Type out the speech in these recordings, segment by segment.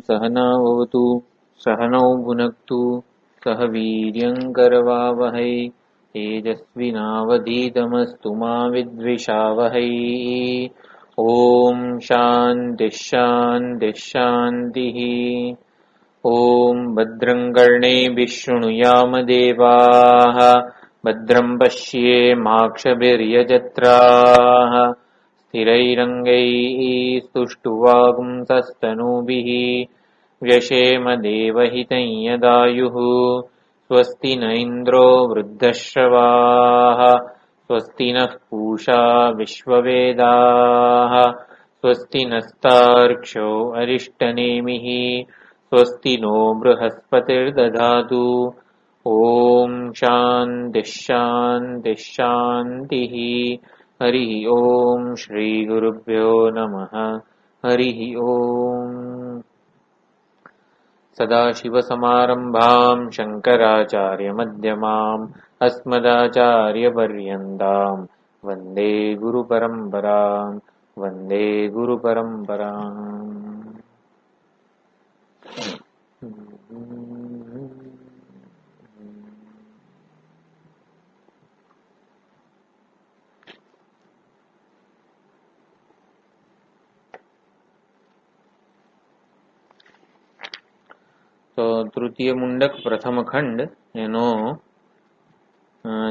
सहनाववतु सहनौ भुनक्तु सह वीर्यङ्करवावहै तेजस्विनावधीतमस्तु मा विद्विषावहै। ॐ शान्तिः शान्तिः शान्तिः। ॐ भद्रं कर्णेभिः शृणुयाम देवाः भद्रं पश्येमाक्षभिर्यजत्राः स्थिरैरङ्गैः स्तुष्टुवागुंसस्तनूभिः व्यशेम देवहितं यदायुः। स्वस्ति न इन्द्रो वृद्धश्रवाः स्वस्ति नः पूषा विश्ववेदाः स्वस्ति नस्तार्क्ष्यो अरिष्टनेमिः स्वस्ति नो बृहस्पतिर्दधातु। ॐ शान्तिः शान्तिः शान्तिः। हरिः ॐ श्रीगुरुभ्यो नमः। हरिः ॐ। सदाशिवसमारम्भां शङ्कराचार्यमध्यमाम् अस्मदाचार्यपर्यन्तां वन्दे गुरुपरम्पराम् वन्दे गुरुपरम्पराम्। તો તૃતીય મુંડક પ્રથમ ખંડ એનો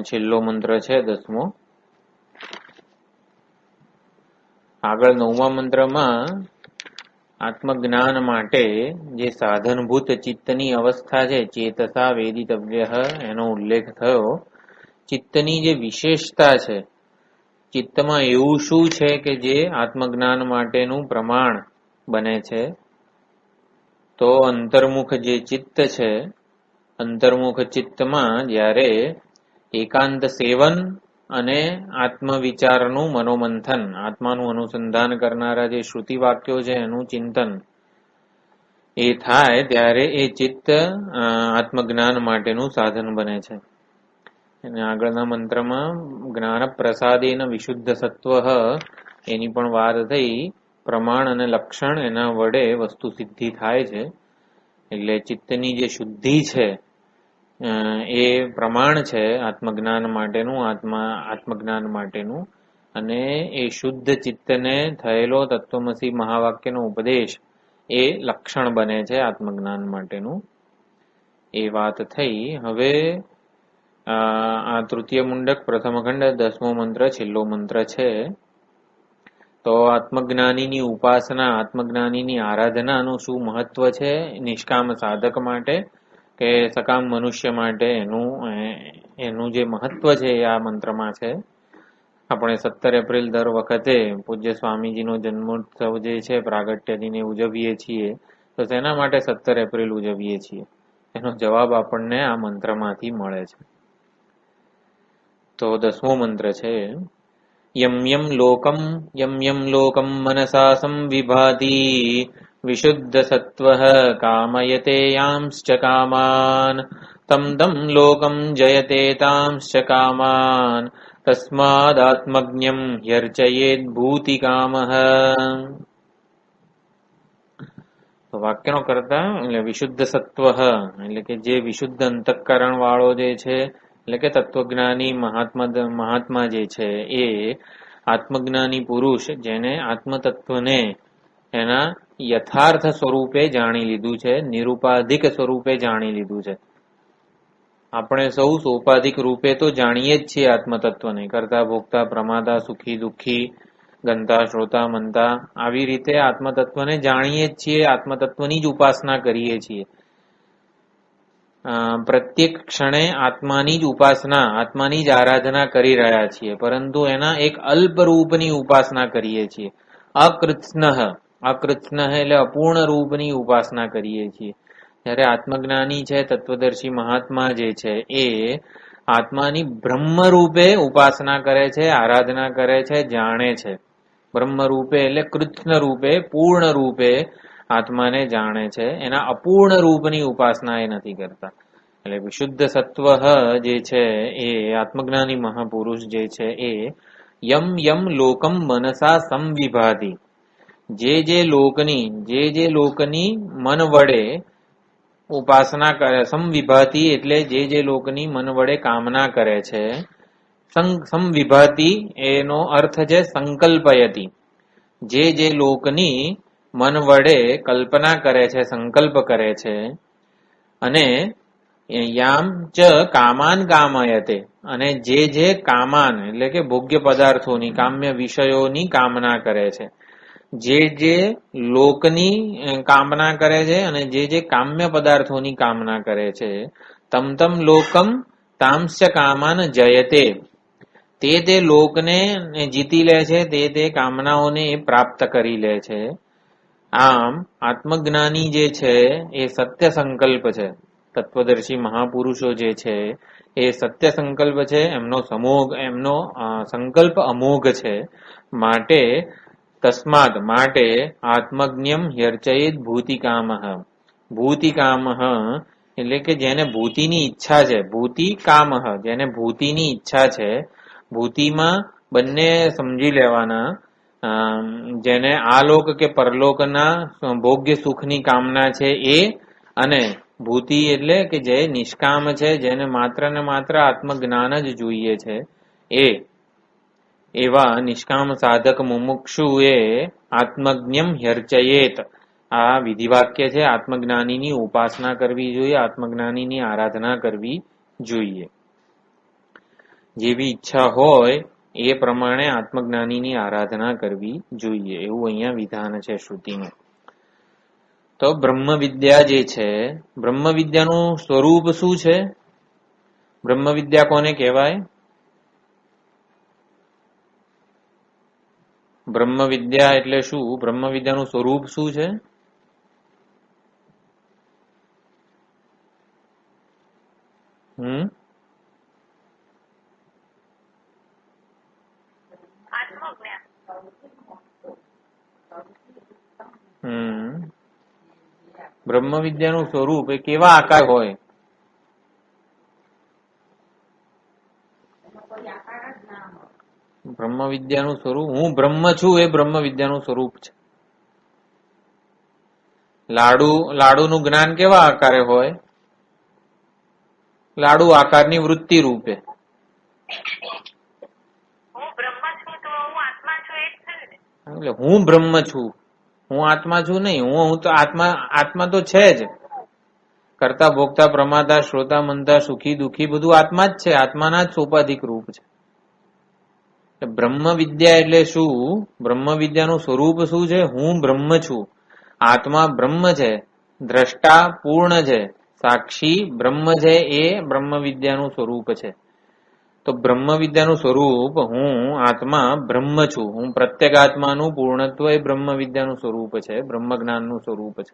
છેલ્લો મંત્ર છે 10મો. આગળ 9મા મંત્રમાં આત્મજ્ઞાન માટે જે સાધનભૂત ચિત્તની અવસ્થા છે ચેતસા વેદિતવ્ય એનો ઉલ્લેખ થયો. ચિત્તની જે વિશેષતા છે, ચિત્તમાં એવું શું છે કે જે આત્મજ્ઞાન માટેનું પ્રમાણ બને છે, તો અંતર્મુખ જે ચિત્ત છે, અંતર્મુખ ચિત્તમાં જ્યારે એકાંત સેવન અને આત્મવિચારનું મનોમંથન, આત્માનું અનુસંધાન કરનારા જે શ્રુતિ વાક્યો છે એનું ચિંતન એ થાય ત્યારે એ ચિત્ત આત્મજ્ઞાન માટેનું સાધન બને છે. અને આગળના મંત્રમાં જ્ઞાન પ્રસાદેન વિશુદ્ધ સત્વ એની પણ વાત થઈ. પ્રમાણ અને લક્ષણ એના વડે વસ્તુ સિદ્ધિ થાય છે. એટલે ચિત્તની જે શુદ્ધિ છે એ પ્રમાણ છે આત્મજ્ઞાન માટેનું, આત્મજ્ઞાન માટેનું. અને એ શુદ્ધ ચિત્તને થયેલો તત્વમસી મહાવાક્યનો ઉપદેશ એ લક્ષણ બને છે આત્મજ્ઞાન માટેનું. એ વાત થઈ. હવે આ તૃતીય મુંડક પ્રથમ ખંડ 10મો મંત્ર છેલ્લો મંત્ર છે. તો આત્મજ્ઞાનીની ઉપાસના, આત્મજ્ઞાનીની આરાધનાનું શું મહત્વ છે નિષ્કામ સાધક માટે કે સકામ મનુષ્ય માટે, એનું જે મહત્વ છે એ આ મંત્રમાં છે. આપણે 17 એપ્રિલ દર વખતે પૂજ્ય સ્વામીજીનો જન્મોત્સવ જે છે પ્રાગટ્ય દિને ઉજવીએ છીએ. તો તેના માટે 17 એપ્રિલ ઉજવીએ છીએ એનો જવાબ આપણને આ મંત્રમાંથી મળે છે. તો 10મો મંત્ર છે. યમ યમ લોકમ મનસા સંવિભાતિ વિશુદ્ધ સત્વઃ કામયતે યાંશ્ચ કામાન તમ લોકમ જયતે તાંશ્ચ કામાન તસ્માદાત્મજ્ઞમ યર્ચયેદ ભૂતિકામઃ. તો વાક્યનો કરતા એટલે વિશુદ્ધ સત્વ એટલે કે જે વિશુદ્ધ અંતઃકરણ વાળો જે છે, એટલે કે તત્વજ્ઞાની મહાત્મા જે છે એ આત્મજ્ઞાની પુરુષ જેને આત્મતત્વને એના યથાર્થ સ્વરૂપે જાણી લીધું છે, નિરુપાધિક સ્વરૂપે જાણી લીધું છે. આપણે સૌ સોપાધિક રૂપે તો જાણીએ જ છીએ આત્મતત્વને, કરતા ભોગતા પ્રમાતા સુખી દુઃખી ગંતા શ્રોતા મનતા, આવી રીતે આત્મતત્વને જાણીએ જ છીએ, આત્મતત્વની જ ઉપાસના કરીએ છીએ. પ્રત્યેક ક્ષણે આત્માની જ ઉપાસના, આત્માની જ આરાધના કરી રહ્યા છીએ, પરંતુ એના એક અલ્પ રૂપની ઉપાસના કરીએ છીએ. અકૃત્સ્ન એટલે અપૂર્ણ રૂપની ઉપાસના કરીએ છીએ. જ્યારે આત્મજ્ઞાની છે, તત્વદર્શી મહાત્મા જે છે એ આત્માની બ્રહ્મ રૂપે ઉપાસના કરે છે, આરાધના કરે છે, જાણે છે. બ્રહ્મ રૂપે એટલે કૃત્સ્ન રૂપે, પૂર્ણ રૂપે આત્માને જાણે છે. એના અપૂર્ણ રૂપની ઉપાસના એ નથી કરતા. એટલે વિશુદ્ધ સત્વ જે છે એ આત્મજ્ઞાની મહાપુરુષ જે છે એ યમ લોકમ મનસા સંવિભાતિ, જે લોકની મન વડે ઉપાસના કરે, સમવિભાતી એટલે જે લોકની મન વડે કામના કરે છે. સમવિભાતી એનો અર્થ છે સંકલ્પયતી, જે લોકની મન વડે કલ્પના કરે છે, સંકલ્પ કરે છે. અને યામ ચ કામાન કામયતે, અને જે કામાન એટલે કે ભોગ્ય પદાર્થોની, કામ્ય વિષયોની કામના કરે છે. જે લોકની કામના કરે છે અને જે કામ્ય પદાર્થોની કામના કરે છે. તમ લોકમ તામસ્ય કામાન જયતે, તે લોકને જીતી લે છે, તે કામનાઓને પ્રાપ્ત કરી લે છે. આમ આત્મજ્ઞાની જે છે એ સત્ય સંકલ્પ છે. તત્વદર્શી મહાપુરુષો જે છે એ સત્ય સંકલ્પ છે, એમનો સંકલ્પ અમોઘ છે. માટે આત્મજ્ઞમ યર્ચયેત ભૂતિકામઃ. ભૂતિકામઃ એટલે કે જેને ભૂતિની ઈચ્છા છે, ભૂતિકામઃ જેને ભૂતિની ઈચ્છા છે. ભૂતિમાં બંને સમજી લેવાના, જેને આલોક કે પરલોકના ભોગ્ય સુખની કામના છે એ, અને ભૂતિ એટલે કે જે નિષ્કામ છે, જેને માત્ર ને માત્ર આત્મજ્ઞાન જ જોઈએ છે, એવા નિષ્કામ સાધક મુમુક્ષુ એ આત્મજ્ઞમ યર્ચયેત. આ વિધિવાક્ય છે. આત્મજ્ઞાનીની ઉપાસના કરવી જોઈએ, આત્મજ્ઞાનીની આરાધના કરવી જોઈએ. જેવી ઈચ્છા હોય એ પ્રમાણે આત્મજ્ઞાનીની આરાધના કરવી જોઈએ, એવું અહીંયા વિધાન છે શ્રુતિનું. તો બ્રહ્મ વિદ્યા જે છે, બ્રહ્મ વિદ્યાનું સ્વરૂપ શું છે? બ્રહ્મ વિદ્યા કોને કહેવાય? બ્રહ્મ વિદ્યા એટલે શું? બ્રહ્મ વિદ્યાનું સ્વરૂપ શું છે? બ્રહ્મ વિદ્યાનું સ્વરૂપ એ કેવા આકાર હોય? બ્રહ્મ વિદ્યાનું સ્વરૂપ, હું બ્રહ્મ છું એ બ્રહ્મ વિદ્યાનું સ્વરૂપ છે. લાડુનું જ્ઞાન કેવા આકારે હોય? લાડુ આકારની વૃત્તિ રૂપે. એટલે હું બ્રહ્મ છું, હું આત્મા છું નહીં. હું તો આત્મા તો છે જ. કરતા ભોગતા પ્રમાતા શ્રોતા મનતા સુખી દુઃખી બધું આત્મા જ છે, આત્માના જ સોપાધિક રૂપ છે. બ્રહ્મ વિદ્યા એટલે શું? બ્રહ્મ વિદ્યાનું સ્વરૂપ શું છે? હું બ્રહ્મ છું, આત્મા બ્રહ્મ છે, દ્રષ્ટા પૂર્ણ છે, સાક્ષી બ્રહ્મ છે, એ બ્રહ્મ વિદ્યાનું સ્વરૂપ છે. તો બ્રહ્મ વિદ્યાનું સ્વરૂપ હું આત્મા બ્રહ્મ છું, હું પ્રત્યેક આત્માનું પૂર્ણત્વ એ બ્રહ્મ વિદ્યાનું સ્વરૂપ છે, બ્રહ્મ જ્ઞાનનું સ્વરૂપ છે.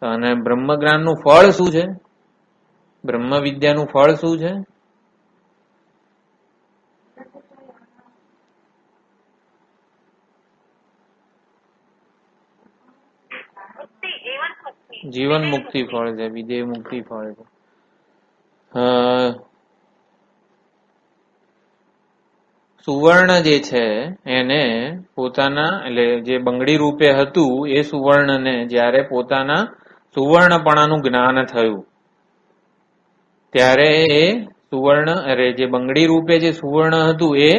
અને બ્રહ્મ જ્ઞાનનું ફળ શું છે? બ્રહ્મ વિદ્યાનું ફળ શું છે? જીવન મુક્તિ ફળ છે, વિદેહ મુક્તિ ફળ છે. સુવર્ણ જે છે એને પોતાના, એટલે જે બંગડી રૂપે હતું એ સુવર્ણને જ્યારે પોતાના સુવર્ણપણાનું જ્ઞાન થયું ત્યારે એ સુવર્ણ, જે બંગડી રૂપે જે સુવર્ણ હતું એ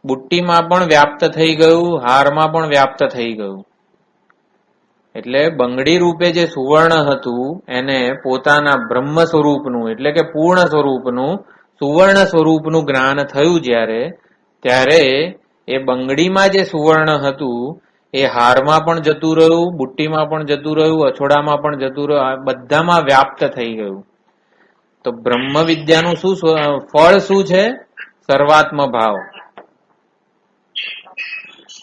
બુટ્ટીમાં પણ વ્યાપ્ત થઈ ગયું, હારમાં પણ વ્યાપ્ત થઈ ગયું. એટલે બંગડી રૂપે જે સુવર્ણ હતું એને પોતાના બ્રહ્મ સ્વરૂપનું એટલે કે પૂર્ણ સ્વરૂપનું, સુવર્ણ સ્વરૂપનું જ્ઞાન થયું જ્યારે, ત્યારે એ બંગડીમાં જે સુવર્ણ હતું એ હારમાં પણ જતું રહ્યું, બુટ્ટીમાં પણ જતું રહ્યું, અછોડામાં પણ જતું રહ્યું, બધામાં વ્યાપ્ત થઈ ગયું. તો બ્રહ્મ વિદ્યાનું શું ફળ શું છે? સર્વાત્મ ભાવ.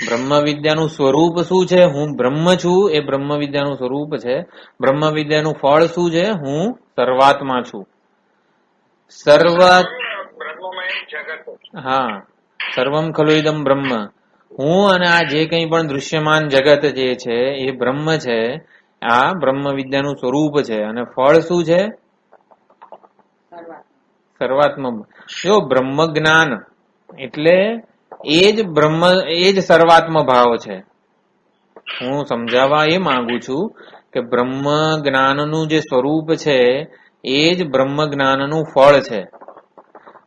બ્રહ્મ વિદ્યાનું સ્વરૂપ શું છે? હું બ્રહ્મ છું એ બ્રહ્મ વિદ્યાનું સ્વરૂપ છે. બ્રહ્મ વિદ્યાનું ફળ શું છે? હું સર્વાત્મા છું. સર્વમ ખલુ ઇદમ બ્રહ્મ. હું અને આ જે કંઈ પણ દૃશ્યમાન જગત જે છે એ બ્રહ્મ છે. આ બ્રહ્મ વિદ્યાનું સ્વરૂપ છે. અને ફળ શું છે? સર્વાત્મ. જો બ્રહ્મ જ્ઞાન એટલે એ જ સર્વાત્મ ભાવ છે. હું સમજાવવા એ માંગુ છું કે બ્રહ્મ જ્ઞાનનું જે સ્વરૂપ છે એ જ બ્રહ્મ જ્ઞાનનું ફળ છે.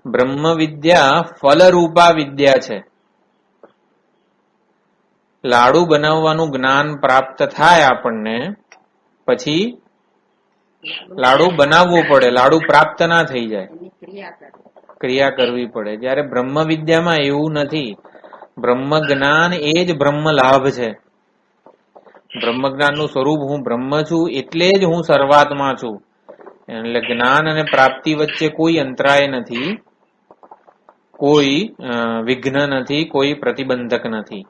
બ્રહ્મ વિદ્યા ફલરૂપા વિદ્યા છે. લાડુ બનાવવાનું જ્ઞાન પ્રાપ્ત થાય આપણને, પછી લાડુ બનાવવું પડે, લાડુ પ્રાપ્ત ના થઈ જાય, ક્રિયા કરવી પડે. જ્યારે બ્રહ્મ વિદ્યામાં એવું નથી. બ્રહ્મ જ્ઞાન એ જ બ્રહ્મ લાભ છે. બ્રહ્મ જ્ઞાનનું સ્વરૂપ હું બ્રહ્મ છું એટલે જ હું સર્વાત્મા છું. એટલે જ્ઞાન અને પ્રાપ્તિ વચ્ચે કોઈ અંતરાય નથી, કોઈ વિઘ્ન નથી, કોઈ પ્રતિબંધક નથી.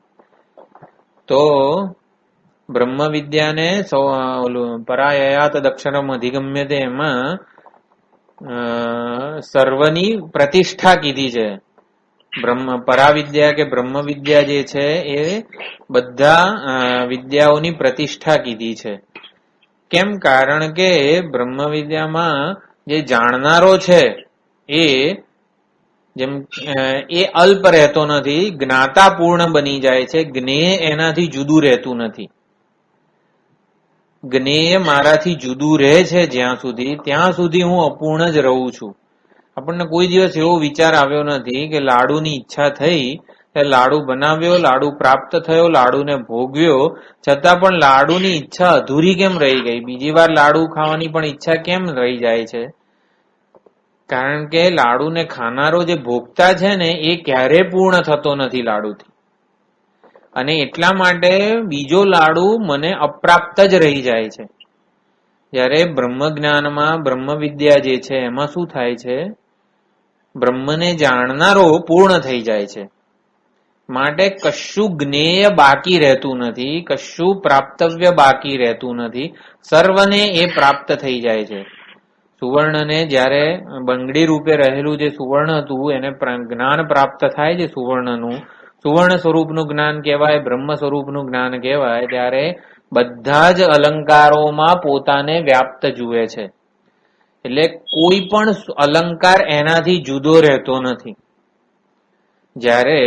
તો બ્રહ્મ વિદ્યાને પરાયયાત દક્ષરમ અધિગમ્યતે એમાં સર્વની પ્રતિષ્ઠા કીધી છે. પરાવિદ્યા કે બ્રહ્મ વિદ્યા જે છે એ બધા વિદ્યાઓની પ્રતિષ્ઠા કીધી છે. કેમ? કારણ કે બ્રહ્મ વિદ્યામાં જે જાણનારો છે એ જેમ એ અલ્પ રહેતો નથી, જ્ઞાતા પૂર્ણ બની જાય છે. જ્ઞેય એનાથી જુદું રહેતું નથી. જ્ઞેય મારાથી જુદું રહે છે જ્યાં સુધી, ત્યાં સુધી હું અપૂર્ણ જ રહું છું. આપણને કોઈ દિવસ એવો વિચાર આવ્યો નથી કે લાડુની ઈચ્છા થઈ, લાડુ બનાવ્યો, લાડુ પ્રાપ્ત થયો, લાડુને ભોગવ્યો, છતાં પણ લાડુની ઈચ્છા અધૂરી કેમ રહી ગઈ? બીજી વાર લાડુ ખાવાની પણ ઈચ્છા કેમ રહી જાય છે? કારણ કે લાડુને ખાનારો જે ભોગતા છે ને એ ક્યારે પૂર્ણ થતો નથી લાડુથી, અને એટલા માટે બીજો લાડુ મને અપ્રાપ્ત જ રહી જાય છે. જ્યારે બ્રહ્મ જ્ઞાનમાં બ્રહ્મ વિદ્યા જે છે એમાં શું થાય છે? બ્રહ્મને જાણનારો પૂર્ણ થઈ જાય છે. માટે કશું જ્ઞેય બાકી રહેતું નથી, કશું પ્રાપ્તવ્ય બાકી રહેતું નથી. સર્વને એ પ્રાપ્ત થઈ જાય છે. સુવર્ણને જ્યારે બંગડી રૂપે રહેલું જે સુવર્ણ હતું એને જ્ઞાન પ્રાપ્ત થાય છે. સુવર્ણ સ્વરૂપનું જ્ઞાન કહેવાય, બ્રહ્મ સ્વરૂપનું જ્ઞાન કહેવાય. ત્યારે બધા જ અલંકારોમાં પોતાને વ્યાપ્ત જુએ છે. એટલે કોઈ પણ અલંકાર એનાથી જુદો રહેતો નથી. જ્યારે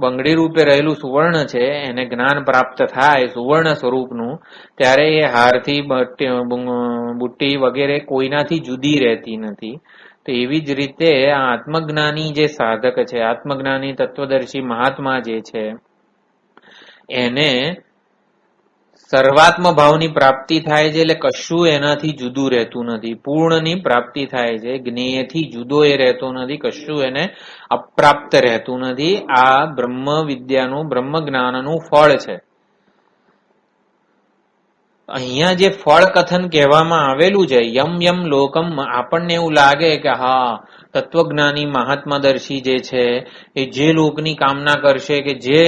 બંગડી રૂપે રહેલું સુવર્ણ છે એને જ્ઞાન પ્રાપ્ત થાય સુવર્ણ સ્વરૂપનું, ત્યારે એ હારથી બુટ્ટી વગેરે કોઈનાથી જુદી રહેતી નથી. તો એવી જ રીતે આ આત્મજ્ઞાની જે સાધક છે, આત્મજ્ઞાની તત્વદર્શી મહાત્મા જે છે, એને સર્વાત્મ ભાવની પ્રાપ્તિ થાય છે. એટલે કશું એનાથી જુદું રહેતું નથી. પૂર્ણની પ્રાપ્તિ થાય છે. જ્ઞેયથી જુદો એ રહેતો નથી, કશું એને અપ્રાપ્ત રહેતું નથી. આ બ્રહ્મ વિદ્યાનું, બ્રહ્મ જ્ઞાનનું ફળ છે. અહીંયા જે ફળ કથન કહેવામાં આવેલું છે, યમ યમ લોકમ, આપણને એવું લાગે કે હા તત્વજ્ઞાની મહાત્માદર્શી જે છે એ જે લોકની કામના કરશે, કે જે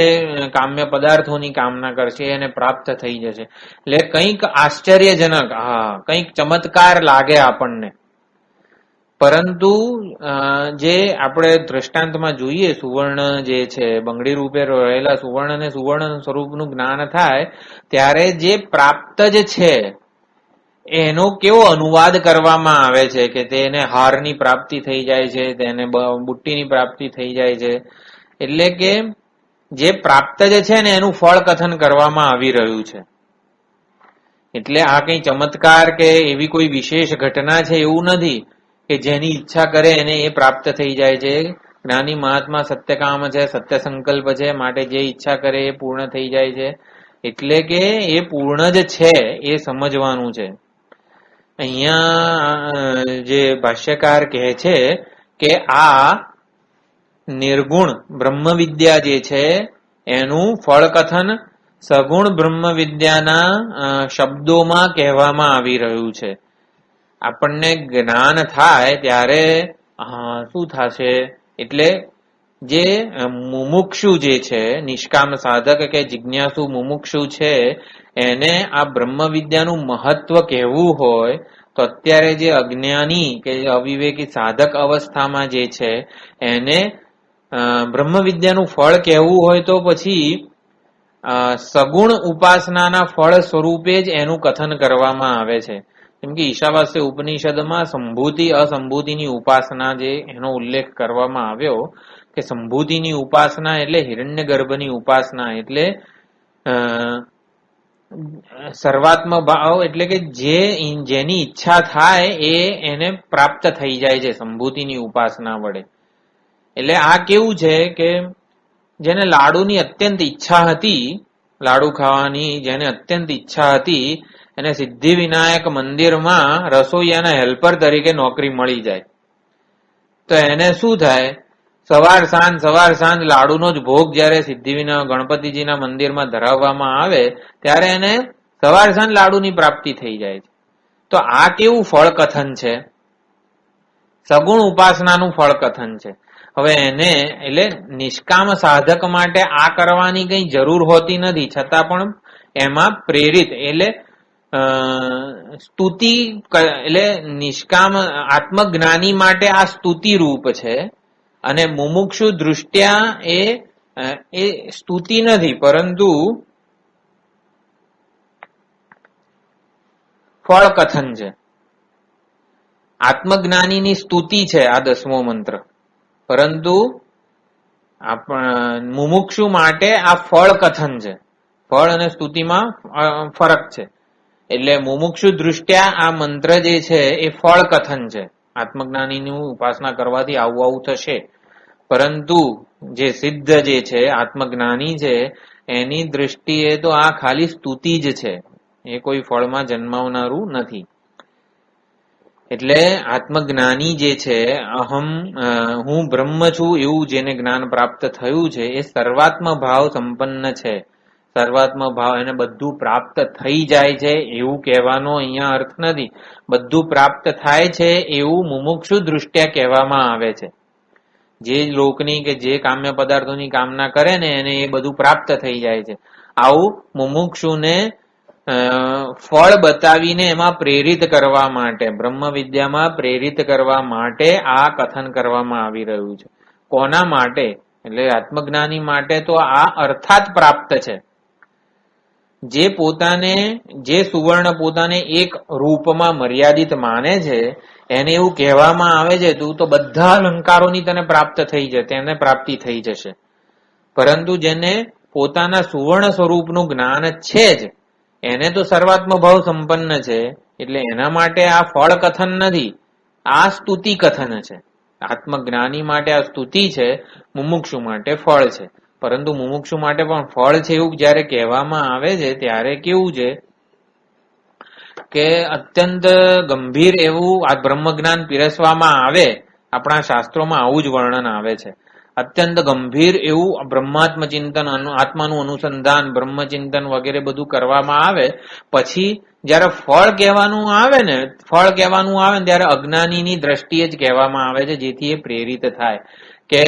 કામ્ય પદાર્થોની કામના કરશે એને પ્રાપ્ત થઈ જશે. એટલે કંઈક આશ્ચર્યજનક, હા કંઈક ચમત્કાર લાગે આપણને. પરંતુ જે આપણે દ્રષ્ટાંતમાં જોઈએ, સુવર્ણ જે છે, બંગડી રૂપે રહેલા સુવર્ણને સુવર્ણ સ્વરૂપનું જ્ઞાન થાય ત્યારે જે પ્રાપ્ત જ છે એનો કેવો અનુવાદ કરવામાં આવે છે કે તેને હારની પ્રાપ્તિ થઈ જાય છે, તેને બુટ્ટીની પ્રાપ્તિ થઈ જાય છે. એટલે કે જે પ્રાપ્ત જ છે ને એનું ફળ કથન કરવામાં આવી રહ્યું છે. એટલે આ કઈ ચમત્કાર કે એવી કોઈ વિશેષ ઘટના છે એવું નથી કે જેની ઈચ્છા કરે એને એ પ્રાપ્ત થઈ જાય છે. જ્ઞાની મહાત્મા સત્યકામ છે, સત્ય સંકલ્પ છે, માટે જે ઈચ્છા કરે એ પૂર્ણ થઈ જાય છે. એટલે કે એ પૂર્ણ જ છે એ સમજવાનું છે. અહીંયા જે ભાષ્યકાર કહે છે કે આ નિર્ગુણ બ્રહ્મ વિદ્યા જે છે એનું ફળ કથન સગુણ બ્રહ્મ વિદ્યાના શબ્દોમાં કહેવામાં આવી રહ્યું છે. આપણને જ્ઞાન થાય ત્યારે શું થશે? એટલે જે મુમુક્ષુ જે છે, નિષ્કામ સાધક કે જિજ્ઞાસુ મુમુક્ષુ છે, એને આ બ્રહ્મ વિદ્યાનું મહત્વ કહેવું હોય તો અત્યારે જે અજ્ઞાની કે અવિવેકી સાધક અવસ્થામાં જે છે એને બ્રહ્મ વિદ્યાનું ફળ કહેવું હોય તો પછી સગુણ ઉપાસનાના ફળ સ્વરૂપે જ એનું કથન કરવામાં આવે છે. કેમ કે ઈશાવાસ્ય ઉપનિષદમાં સંભૂતિ અસંભૂતિની ઉપાસના જે એનો ઉલ્લેખ કરવામાં આવ્યો કે સંભૂતિની ઉપાસના એટલે હિરણ્ય ગર્ભની ઉપાસના, એટલે સર્વાત્મ ભાવ એટલે કે જેની ઈચ્છા થાય એને પ્રાપ્ત થઈ જાય છે સંભૂતિની ઉપાસના વડે. એટલે આ કેવું છે કે જેને લાડુની અત્યંત ઈચ્છા હતી, લાડુ ખાવાની જેને અત્યંત ઈચ્છા હતી, એને સિદ્ધિ વિનાયક મંદિરમાં રસોઈયાના હેલ્પર તરીકે નોકરી મળી જાય તો એને શું થાય, સવાર સાંજ લાડુનો જ ભોગ જયારે સિદ્ધિવિનાયક ગણપતિજીના મંદિરમાં ધરાવવામાં આવે ત્યારે એને સવાર સાંજ લાડુની પ્રાપ્તિ થઈ જાય છે. તો આ કેવું ફળ કથન છે? સગુણ ઉપાસનાનું ફળ કથન છે. હવે એને એટલે નિષ્કામ સાધક માટે આ કરવાની કઈ જરૂર હોતી નથી, છતાં પણ એમાં પ્રેરિત એટલે સ્તુતિ એટલે નિષ્કામ આત્મજ્ઞાની માટે આ સ્તુતિ રૂપ છે અને મુમુક્ષુ દૃષ્ટ્યા એ સ્તુતિ નથી પરંતુ ફળ કથન છે. આત્મજ્ઞાનીની સ્તુતિ છે આ 10મો મંત્ર, પરંતુ મુમુક્ષુ માટે આ ફળ કથન છે. ફળ અને સ્તુતિમાં ફરક છે. એટલે મુમુક્ષુ દૃષ્ટ્યા આ મંત્ર જે છે એ ફળ કથન છે. આત્મજ્ઞાનીની ઉપાસના કરવાથી આવું થશે, પરંતુ જે સિદ્ધ જે છે આત્મજ્ઞાની છે એની દ્રષ્ટિએ તો આ ખાલી સ્તુતિ જ છે, એ કોઈ ફળમાં જન્માવનારું નથી. એટલે આત્મજ્ઞાની જે છે હું બ્રહ્મ છું એવું જેને જ્ઞાન પ્રાપ્ત થયું છે એ સર્વાત્મ ભાવ સંપન્ન છે. સર્વાત્મ ભાવ એને બધું પ્રાપ્ત થઈ જાય છે એવું કહેવાનો અહીંયા અર્થ નથી. બધું પ્રાપ્ત થાય છે એવું મુમુક્ષુ દૃષ્ટ્યા કહેવામાં આવે છે. જે લોકની કે જે કામ્ય પદાર્થોની કામના કરે ને એને એ બધું પ્રાપ્ત થઈ જાય છે. આવું મુમુક્ષુને ફળ બતાવીને એમાં પ્રેરિત કરવા માટે, બ્રહ્મ વિદ્યામાં પ્રેરિત કરવા માટે આ કથન કરવામાં આવી રહ્યું છે. કોના માટે? એટલે આત્મજ્ઞાની માટે તો આ અર્થાત પ્રાપ્ત છે. જે સુવર્ણ પોતાને એક રૂપમાં મર્યાદિત માને છે એને એવું કહેવામાં આવે છે તું તો બધા અલંકારોની તને પ્રાપ્ત થઈ જશે, તેને પ્રાપ્તિ થઈ જશે. પરંતુ જેને પોતાના સુવર્ણ સ્વરૂપનું જ્ઞાન છે જ એને તો સર્વાત્મ ભાવ સંપન્ન છે, એટલે એના માટે આ ફળ કથન નથી, આ સ્તુતિ કથન છે. આત્મજ્ઞાની માટે આ સ્તુતિ છે, મુમુક્ષુ માટે ફળ છે. પરંતુ મુમુક્ષુ માટે પણ ફળ છે એવું જયારે કહેવામાં આવે છે ત્યારે કેવું છે કે અત્યંત ગંભીર એવું આ બ્રહ્મજ્ઞાન પીરસવામાં આવે. આપણા શાસ્ત્રોમાં આવું જ વર્ણન આવે છે. અત્યંત ગંભીર એવું બ્રહ્માત્મ ચિંતન, આત્માનું અનુસંધાન, બ્રહ્મચિંતન વગેરે બધું કરવામાં આવે પછી જયારે ફળ કહેવાનું આવે ને ત્યારે અજ્ઞાનીની દ્રષ્ટિએ જ કહેવામાં આવે છે, જેથી એ પ્રેરિત થાય કે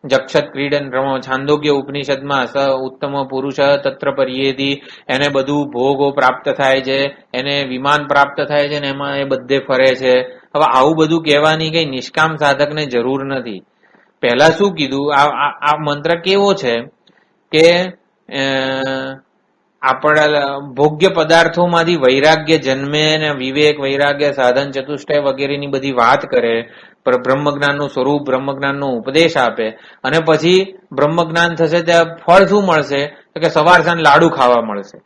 જક્ષત ક્રીડન છાંદોગ્ય ઉપનિષદમાં સ ઉત્તમ પુરુષ તત્ર પર્યેદી, એને બધું ભોગો પ્રાપ્ત થાય છે, એને વિમાન પ્રાપ્ત થાય છે ને એમાં એ બધે ફરે છે. હવે આવું બધું કહેવાની કઈ નિષ્કામ સાધકને જરૂર નથી. પહેલા શું કીધું, આ મંત્ર કેવો છે કે આપણા ભોગ્ય પદાર્થોમાંથી વૈરાગ્ય જન્મે ને વિવેક, વૈરાગ્ય, સાધન, ચતુષ્ટય વગેરેની બધી વાત કરે, બ્રહ્મજ્ઞાનનું સ્વરૂપ, બ્રહ્મજ્ઞાનનો ઉપદેશ આપે અને પછી બ્રહ્મજ્ઞાન થશે ત્યાં ફળ શું મળશે તો કે સવાર સાંજ લાડુ ખાવા મળશે.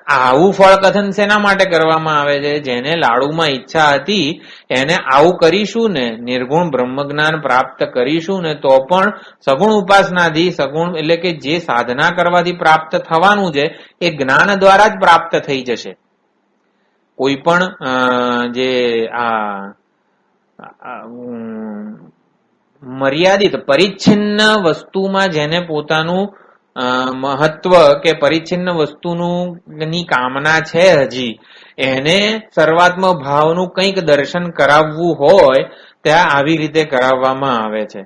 આવું ફળ કથન શેના માટે કરવામાં આવે છે? જેને લાડુમાં ઈચ્છા હતી એને આવું કરીશું ને, નિર્ગુણ બ્રહ્મજ્ઞાન પ્રાપ્ત કરીશું ને તો પણ સગુણ ઉપાસનાથી, સગુણ એટલે કે જે સાધના કરવાથી પ્રાપ્ત થવાનું છે એ જ્ઞાન દ્વારા જ પ્રાપ્ત થઈ જશે. કોઈ પણ જે મર્યાદિત પરિચ્છિન્ન વસ્તુમાં જેને પોતાનું મહત્વ કે પરિચ્છિન્ન વસ્તુની કામના છે હજી, એને સર્વાત્મ ભાવનું કંઈક દર્શન કરાવવું હોય ત્યાં આવી રીતે કરાવવામાં આવે છે.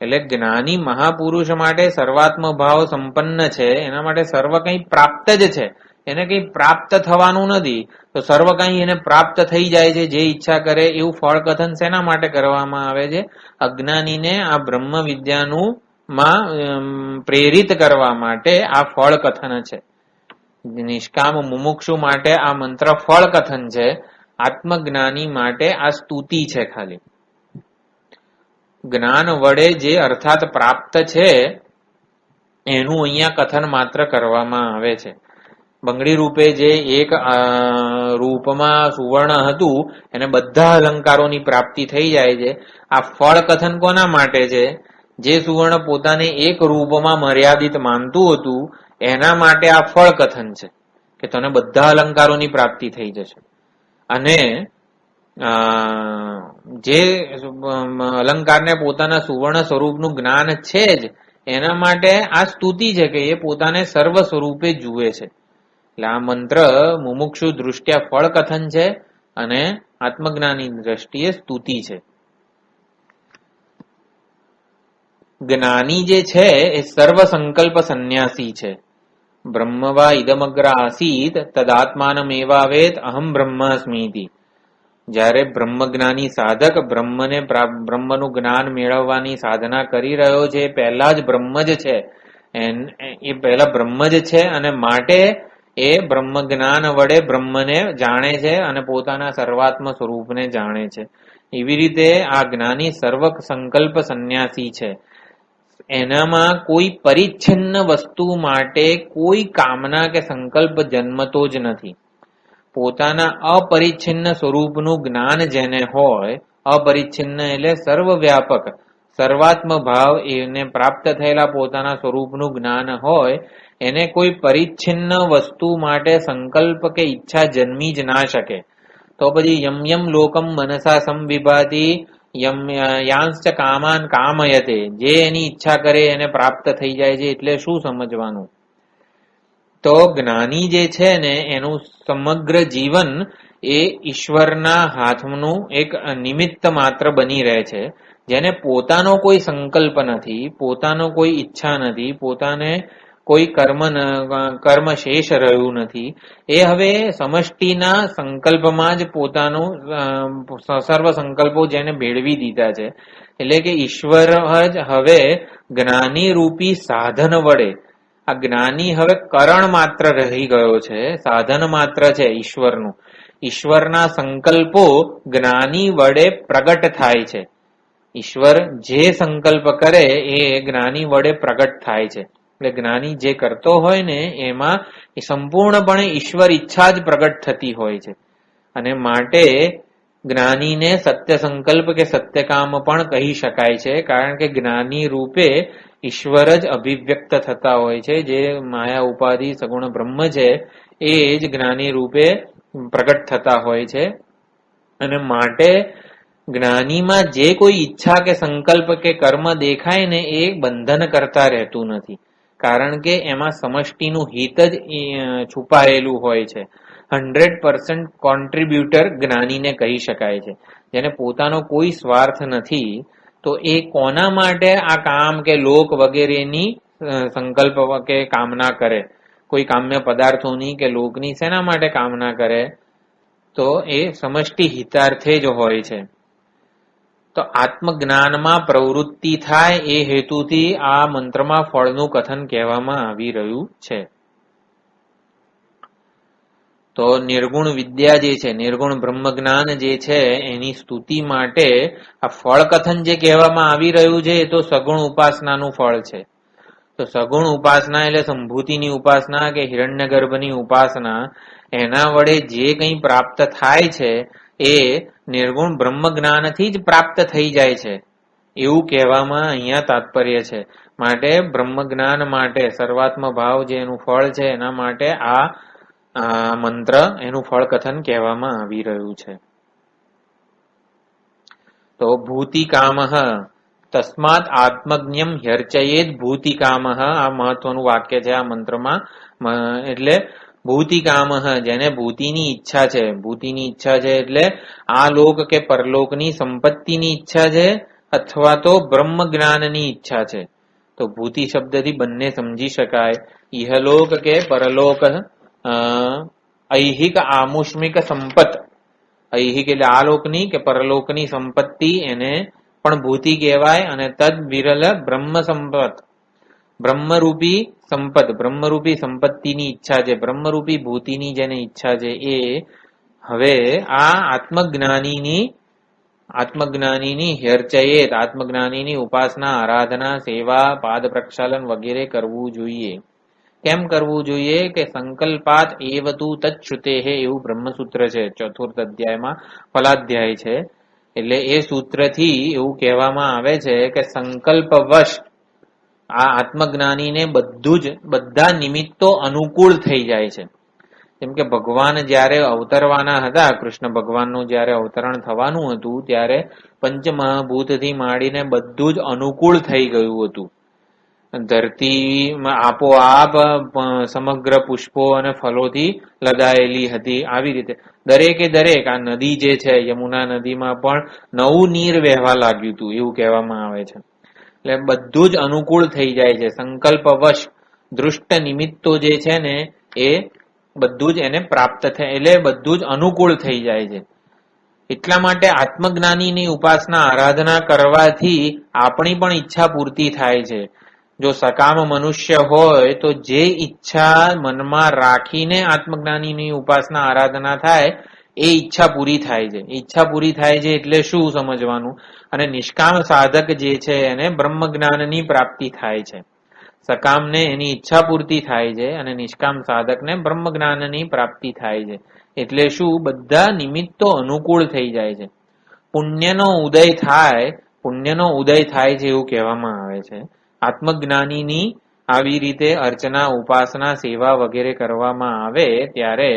એટલે જ્ઞાની મહાપુરુષ માટે સર્વાત્મ ભાવ સંપન્ન છે, એના માટે સર્વ કંઈ પ્રાપ્ત જ છે, એને કંઈ પ્રાપ્ત થવાનું નથી. તો સર્વ કંઈ એને પ્રાપ્ત થઈ જાય છે જે ઈચ્છા કરે એવું ફળ કથન શેના માટે કરવામાં આવે છે? અજ્ઞાનીને આ બ્રહ્મ વિદ્યાનું પ્રેરિત કરવા માટે આ ફળ કથન છે. નિષ્કામ મુમુક્ષુ માટે આ મંત્ર ફળ કથન છે, આત્મજ્ઞાની માટે આ સ્તુતિ છે. ખાલી જ્ઞાન વડે જે અર્થાત પ્રાપ્ત છે એનું અહીંયા કથન માત્ર કરવામાં આવે છે. બંગડી રૂપે જે એક રૂપમાં સુવર્ણ હતું એને બધા અલંકારોની પ્રાપ્તિ થઈ જાય છે. આ ફળ કથન કોના માટે છે? જે સુવર્ણ પોતાને એક રૂપમાં મર્યાદિત માનતું હતું એના માટે આ ફળ કથન છે કે તને બધા અલંકારોની પ્રાપ્તિ થઈ જશે. અને જે અલંકારને પોતાના સુવર્ણ સ્વરૂપનું જ્ઞાન છે જ એના માટે આ સ્તુતિ છે કે એ પોતાને સર્વ સ્વરૂપે જુએ છે. એટલે આ મંત્ર મુમુક્ષુ દૃષ્ટિયા ફળ કથન છે અને આત્મજ્ઞાની દ્રષ્ટિએ સ્તુતિ છે. જ્ઞાની જે છે એ સર્વ સંકલ્પ સંન્યાસી છે. બ્રહ્મવા ઇદમગ્ર આસીત તદાત્માનમેવાવેત અહમ બ્રહ્માસ્મીતિ. જ્યારે બ્રહ્મજ્ઞાની સાધક બ્રહ્મનું જ્ઞાન મેળવવાની સાધના કરી રહ્યો છે પહેલા જ બ્રહ્મ જ છે, એ પહેલા બ્રહ્મ જ છે અને માટે એ બ્રહ્મ જ્ઞાન વડે બ્રહ્મને જાણે છે અને પોતાના સર્વાત્મ સ્વરૂપને જાણે છે. એવી રીતે આ જ્ઞાની સર્વ સંકલ્પ સંન્યાસી છે. એનામાં કોઈ પરિચ્છિન્ન વસ્તુ માટે કોઈ કામના કે સંકલ્પ જન્મતો જ નથી. પોતાના અપરિચ્છિન્ન સ્વરૂપનું જ્ઞાન જેને હોય, અપરિચ્છિન્ન એટલે સર્વવ્યાપક સર્વાત્મ ભાવ એને પ્રાપ્ત થયેલા પોતાના સ્વરૂપનું જ્ઞાન હોય, એને કોઈ પરિચ્છિન્ન વસ્તુ માટે સંકલ્પ કે ઈચ્છા જન્મી જ ના શકે. તો પછી યમ યમ લોકમ મનસા સંવિભાતિ યાંશ્ચ કામાન કામયતે, જે એની ઈચ્છા કરે એને પ્રાપ્ત થઈ જાય છે. એટલે શું સમજવાનું? તો જ્ઞાની જે છે ને એનું સમગ્ર જીવન એ ઈશ્વરના હાથનું એક નિમિત્ત માત્ર બની રહે છે. જેને પોતાનો કોઈ સંકલ્પ નથી, પોતાનો કોઈ ઈચ્છા નથી, પોતાને કોઈ કર્મ શેષ રહ્યું નથી. એ હવે સમષ્ટિના સંકલ્પમાં જ પોતાનું સર્વ સંકલ્પો જેને ભેળવી દીધા છે. એટલે કે ઈશ્વર જ હવે જ્ઞાની રૂપી સાધન વડે, આ જ્ઞાની હવે કરણ માત્ર રહી ગયો છે, સાધન માત્ર છે ઈશ્વરનું. ઈશ્વરના સંકલ્પો જ્ઞાની વડે પ્રગટ થાય છે. ઈશ્વર જે સંકલ્પ કરે એ જ્ઞાની વડે પ્રગટ થાય છે. એટલે જ્ઞાની જે કરતો હોય ને એમાં સંપૂર્ણપણે ઈશ્વર ઈચ્છા જ પ્રગટ થતી હોય છે. અને માટે જ્ઞાનીને સત્ય સંકલ્પ કે સત્યકામ પણ કહી શકાય છે. કારણ કે જ્ઞાની રૂપે ઈશ્વર જ અભિવ્યક્ત થતા હોય છે. જે માયા ઉપાધિ સગુણ બ્રહ્મ છે એ જ જ્ઞાની રૂપે પ્રગટ થતા હોય છે. અને માટે જ્ઞાનીમાં જે કોઈ ઈચ્છા કે સંકલ્પ કે કર્મ દેખાય ને એ બંધન કરતા રહેતું નથી. કારણ કે એમાં સમષ્ટિનું હિત જ છુપાયેલું હોય છે. 100% કોન્ટ્રીબ્યુટર જ્ઞાનીને કહી શકાય છે. જેને પોતાનો કોઈ સ્વાર્થ નથી, તો એ કોના માટે આ કામ કે લોક વગેરેની સંકલ્પ કે કામના કરે? કોઈ કામ્ય પદાર્થોની કે લોકની શેના માટે કામના કરે? તો એ સમષ્ટિ હિતાર્થે જ હોય છે. તો આત્મજ્ઞાનમાં પ્રવૃત્તિ થાય એ હેતુથી આ મંત્રમાં ફળનું કથન કહેવામાં આવી રહ્યું છે. તો નિર્ગુણ વિદ્યા જે છે, નિર્ગુણ બ્રહ્મજ્ઞાન જે છે એની સ્તુતિ માટે આ ફળ કથન જે કહેવામાં આવી રહ્યું છે એ તો સગુણ ઉપાસનાનું ફળ છે. તો સગુણ ઉપાસના એટલે સંભૂતિની ઉપાસના કે હિરણ્યગર્ભની ઉપાસના, એના વડે જે કંઈ પ્રાપ્ત થાય છે એ નિર્ગુણ બ્રહ્મ જ્ઞાનથી જ પ્રાપ્ત થઈ જાય છે એવું કહેવામાં અહીંયા તાત્પર્ય છે. માટે બ્રહ્મ જ્ઞાન માટે સર્વાત્મ ભાવ જે એનું ફળ છે એના માટે આ મંત્ર એનું ફળ કથન કહેવામાં આવી રહ્યું છે. તો ભૂતિકામ તસ્માત આત્મજ્ઞમ હ્યર્ચયેત ભૂતિકામ, આ મહત્વનું વાક્ય છે આ મંત્રમાં. એટલે ભૂતિકામ, જેને ભૂતિની ઈચ્છા છે, ભૂતિની ઈચ્છા છે એટલે આ લોક કે પરલોકની સંપત્તિની ઈચ્છા છે અથવા તો બ્રહ્મ જ્ઞાનની ઈચ્છા છે. તો ભૂતિ શબ્દથી બંને સમજી શકાય. ઇહલોક કે પરલોક, ઐહિક આમુષ્મિક સંપત, ઐહિક એટલે આ લોકની કે પરલોકની સંપત્તિ એને પણ ભૂતિ કહેવાય. અને તદ વિરલ બ્રહ્મ સંપત, બ્રહ્મરૂપી સંપત, બ્રહ્મરૂપી સંપત્તિની ઈચ્છા છે, બ્રહ્મરૂપી ભૂતિની જેને ઈચ્છા છે એ હવે આ આત્મજ્ઞાનીની હેરચયેત, આત્મજ્ઞાનીની ઉપાસના, આરાધના, સેવા, પાદ પ્રક્ષાલન વગેરે કરવું જોઈએ. કેમ કરવું જોઈએ કે સંકલ્પાત એવતુ તચ્છ્રુતે એવું બ્રહ્મસૂત્ર છે, 4th અધ્યાયમાં ફલાધ્યાય છે. એટલે એ સૂત્રથી એવું કહેવામાં આવે છે કે સંકલ્પવશ આ આત્મજ્ઞાનીને બધા નિમિત્તો અનુકૂળ થઈ જાય છે. જેમ કે ભગવાન જયારે અવતરવાના હતા, કૃષ્ણ ભગવાનનું જયારે અવતરણ થવાનું હતું, ત્યારે પંચમહાભૂતથી માંડીને બધું જ અનુકૂળ થઈ ગયું હતું. ધરતીમાં આપોઆપ સમગ્ર પુષ્પો અને ફલોથી લદાયેલી હતી. આવી રીતે દરેક આ નદી જે છે, યમુના નદીમાં પણ નવું નીર વહેવા લાગ્યું હતું એવું કહેવામાં આવે છે. એટલે બધું જ અનુકૂળ થઈ જાય છે. સંકલ્પવશ દૃષ્ટ નિમિત્તો જે છે ને એ બધું જ એને પ્રાપ્ત થાય, એટલે બધું જ અનુકૂળ થઈ જાય છે. એટલા માટે આત્મજ્ઞાનીની ઉપાસના આરાધના કરવાથી આપણી પણ ઈચ્છા પૂર્તિ થાય છે. જો સકામ મનુષ્ય હોય તો જે ઈચ્છા મનમાં રાખીને આત્મજ્ઞાનીની ઉપાસના આરાધના થાય એ ઈચ્છા પૂરી થાય છે. ઈચ્છા પૂરી થાય છે એટલે શું સમજવાનું? અને નિષ્કામ સાધક જે છે એને બ્રહ્મ જ્ઞાનની પ્રાપ્તિ થાય છે. સકામને એની ઈચ્છા પૂર્તિ થાય છે અને નિષ્કામ સાધકને બ્રહ્મ જ્ઞાનની પ્રાપ્તિ થાય છે. એટલે શું? બધા નિમિત્તો અનુકૂળ થઈ જાય છે. પુણ્યનો ઉદય થાય છે એવું કહેવામાં આવે છે. આત્મજ્ઞાનીની આવી રીતે અર્ચના, ઉપાસના, સેવા વગેરે કરવામાં આવે ત્યારે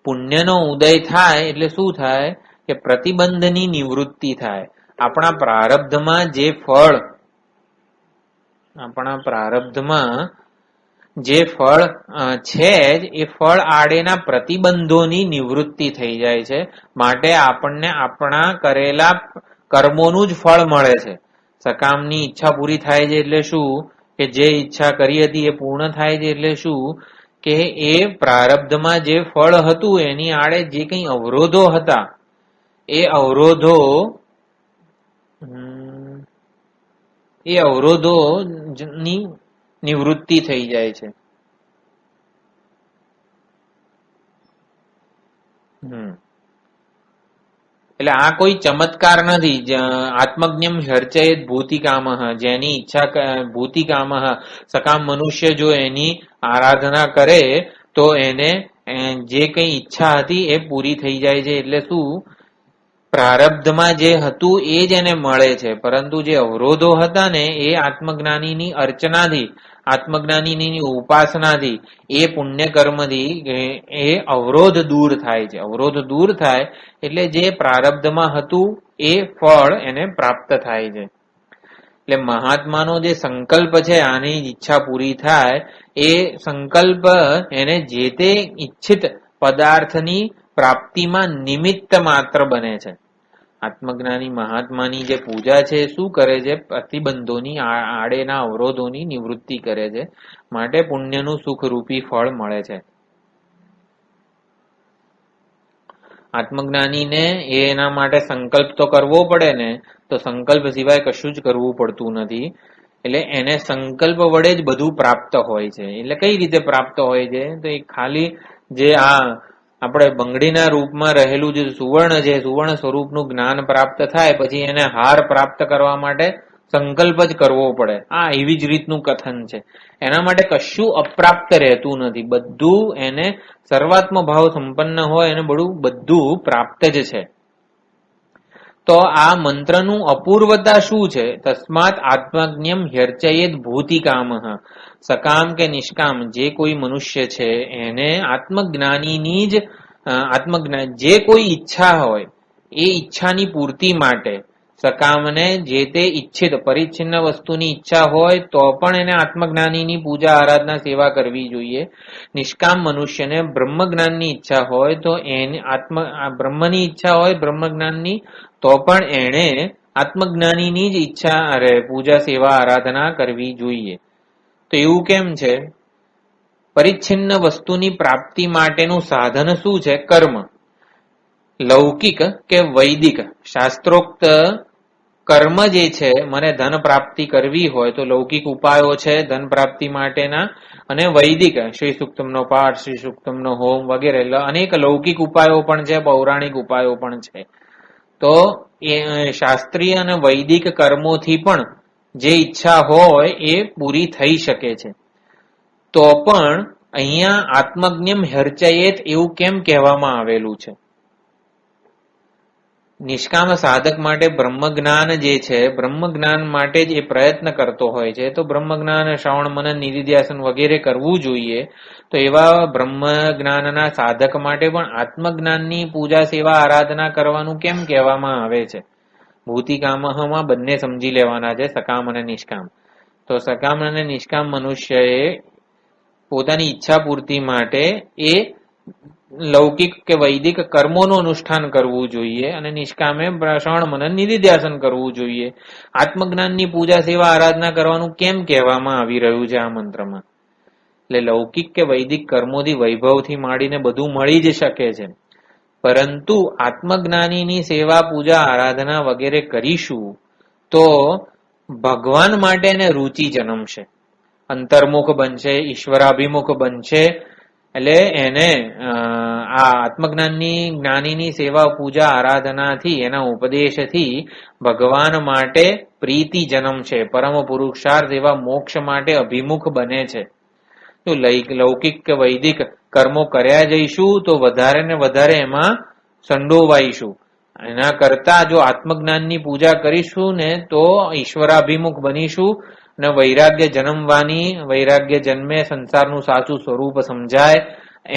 પુણ્યનો ઉદય થાય એટલે શું થાય કે પ્રતિબંધની નિવૃત્તિ થાય. આપણા પ્રારબ્ધમાં જે ફળ છે એ ફળ આડેના પ્રતિબંધોની નિવૃત્તિ થઈ જાય છે. માટે આપણને આપણા કરેલા કર્મોનું જ ફળ મળે છે. સકામની ઈચ્છા પૂરી થાય છે એટલે શું કે જે ઈચ્છા કરી હતી એ પૂર્ણ થાય છે એટલે શું કે એ પ્રારબ્ધમાં જે ફળ હતું એની આડે જે કંઈ અવરોધો હતા એ અવરોધોની નિવૃત્તિ થઈ જાય છે. એટલે આ કોઈ ચમત્કાર નથી. આત્મજ્ઞમ હર્ચયેત ભૂતિકામઃ, જેની ઈચ્છા ભૂતિકામઃ, સકામ મનુષ્ય જો એની આરાધના કરે તો એને જે કઈ ઈચ્છા હતી એ પૂરી થઈ જાય છે. એટલે શું? પ્રારબ્ધમાં જે હતું એ જ એને મળે છે, પરંતુ જે અવરોધો હતા ને એ આત્મજ્ઞાનીની અર્ચનાથી, આત્મજ્ઞાનીની ઉપાસનાથી, એ પુણ્ય કર્મથી એ અવરોધ દૂર થાય છે. અવરોધ દૂર થાય એટલે જે પ્રારબ્ધમાં હતું એ ફળ એને પ્રાપ્ત થાય છે. એટલે મહાત્માનો જે સંકલ્પ છે આની ઈચ્છા પૂરી થાય, એ સંકલ્પ એને જે તે ઈચ્છિત પદાર્થની પ્રાપ્તિમાં નિમિત્ત માત્ર બને છે. આત્મજ્ઞાની મહાત્માની જે પૂજા છે શું કરે છે? પ્રતિબંધોની આડેના અવરોધોની નિવૃત્તિ કરે છે. માટે પુણ્યનું સુખરૂપી ફળ મળે છે. આત્મજ્ઞાનીને એના માટે સંકલ્પ તો કરવો પડે ને, તો સંકલ્પ સિવાય કશું જ કરવું પડતું નથી. એટલે એને સંકલ્પ વડે જ બધું પ્રાપ્ત હોય છે. એટલે કઈ રીતે પ્રાપ્ત હોય છે? તો એ ખાલી જે આપણે બંગડીના રૂપમાં રહેલું જે સુવર્ણ છે, સુવર્ણ સ્વરૂપનું જ્ઞાન પ્રાપ્ત થાય પછી એને હાર પ્રાપ્ત કરવા માટે સંકલ્પ જ કરવો પડે. એવી જ રીતનું કથન છે. એના માટે કશું અપ્રાપ્ત રહેતું નથી. બધું એને સર્વાત્મ ભાવ સંપન્ન હોય એને બધું પ્રાપ્ત જ છે. તો આ મંત્રનું અપૂર્વતા શું છે? તસ્માત આત્મજ્ઞમ હ્યર્ચયેત ભૂતિકામઃ, સકામ કે નિષ્કામ જે કોઈ મનુષ્ય છે એને આત્મજ્ઞાનીની જ જે કોઈ ઈચ્છા હોય એ ઈચ્છાની પૂર્તિ માટે સકામને જે તે ઈચ્છિત પરિચ્છિન્ન વસ્તુની ઈચ્છા હોય તો પણ એને આત્મજ્ઞાનીની પૂજા આરાધના સેવા કરવી જોઈએ. નિષ્કામ મનુષ્યને બ્રહ્મજ્ઞાનની ઈચ્છા હોય તો એને બ્રહ્મની ઈચ્છા હોય બ્રહ્મજ્ઞાનની, તો પણ એણે આત્મજ્ઞાનીની જ પૂજા સેવા આરાધના કરવી જોઈએ. તો એવું કેમ છે? પરિચ્છિન્ન વસ્તુની પ્રાપ્તિ માટેનું સાધન શું છે? કર્મ. લૌકિક કે વૈદિક શાસ્ત્રોક્ત કર્મ જે છે, મને ધન પ્રાપ્તિ કરવી હોય તો લૌકિક ઉપાયો છે ધન પ્રાપ્તિ માટેના, અને વૈદિક શ્રી સૂક્તમનો પાઠ, શ્રી સૂક્તમનો હોમ વગેરે અનેક લૌકિક ઉપાયો પણ છે, પૌરાણિક ઉપાયો પણ છે. તો એ શાસ્ત્રીય અને વૈદિક કર્મોથી પણ જે ઈચ્છા હોય એ પૂરી થઈ શકે છે. તો પણ અહીંયા આત્મજ્ઞમ હર્ચયેત એવું કેમ કહેવામાં આવેલું છે? નિષ્કામ સાધક માટે બ્રહ્મજ્ઞાન જે છે, બ્રહ્મજ્ઞાન માટે જ એ પ્રયત્ન કરતો હોય છે, તો બ્રહ્મજ્ઞાન શ્રવણ મનન નિધિધ્યાસન વગેરે કરવું જોઈએ. તો એવા બ્રહ્મજ્ઞાનના સાધક માટે પણ આત્મજ્ઞાનની પૂજા સેવા આરાધના કરવાનું કેમ કહેવામાં આવે છે? ભૂતિકામહમાં બંને સમજી લેવાના છે, સકામ અને નિષ્કામ. તો સકામ અને નિષ્કામ મનુષ્યએ પોતાની ઈચ્છા પૂર્તિ માટે એ લૌકિક કે વૈદિક કર્મોનું અનુષ્ઠાન કરવું જોઈએ અને નિષ્કામે શ્રવણ મનન નિધિધ્યાસન કરવું જોઈએ. આત્મજ્ઞાનની પૂજા સેવા આરાધના કરવાનું કેમ કહેવામાં આવી રહ્યું છે આ મંત્રમાં? એટલે લૌકિક કે વૈદિક કર્મોથી વૈભવથી માંડીને બધું મળી જ શકે છે, પરંતુ આત્મજ્ઞાનીની સેવા પૂજા આરાધના વગેરે કરીશું તો ભગવાન માટે એને રુચિ જન્મશે, અંતર્મુખ બનશે, ઈશ્વરાભિમુખ બનશે. એટલે એને આ આત્મજ્ઞાનની જ્ઞાનીની સેવા પૂજા આરાધનાથી, એના ઉપદેશથી ભગવાન માટે પ્રીતિ જન્મશે, પરમ પુરુષાર્થ એવા મોક્ષ માટે અભિમુખ બને છે. તો લૌકિક કે વૈદિક કર્મો કર્યા જઈશું તો વધારે ને વધારે એમાં સંડોવાઈશું. એના કરતા જો આત્મજ્ઞાનની પૂજા કરીશું ને તો ઈશ્વરાભિમુખ બનીશું અને વૈરાગ્ય જન્મવાની, વૈરાગ્ય જન્મે સંસારનું સાચું સ્વરૂપ સમજાય.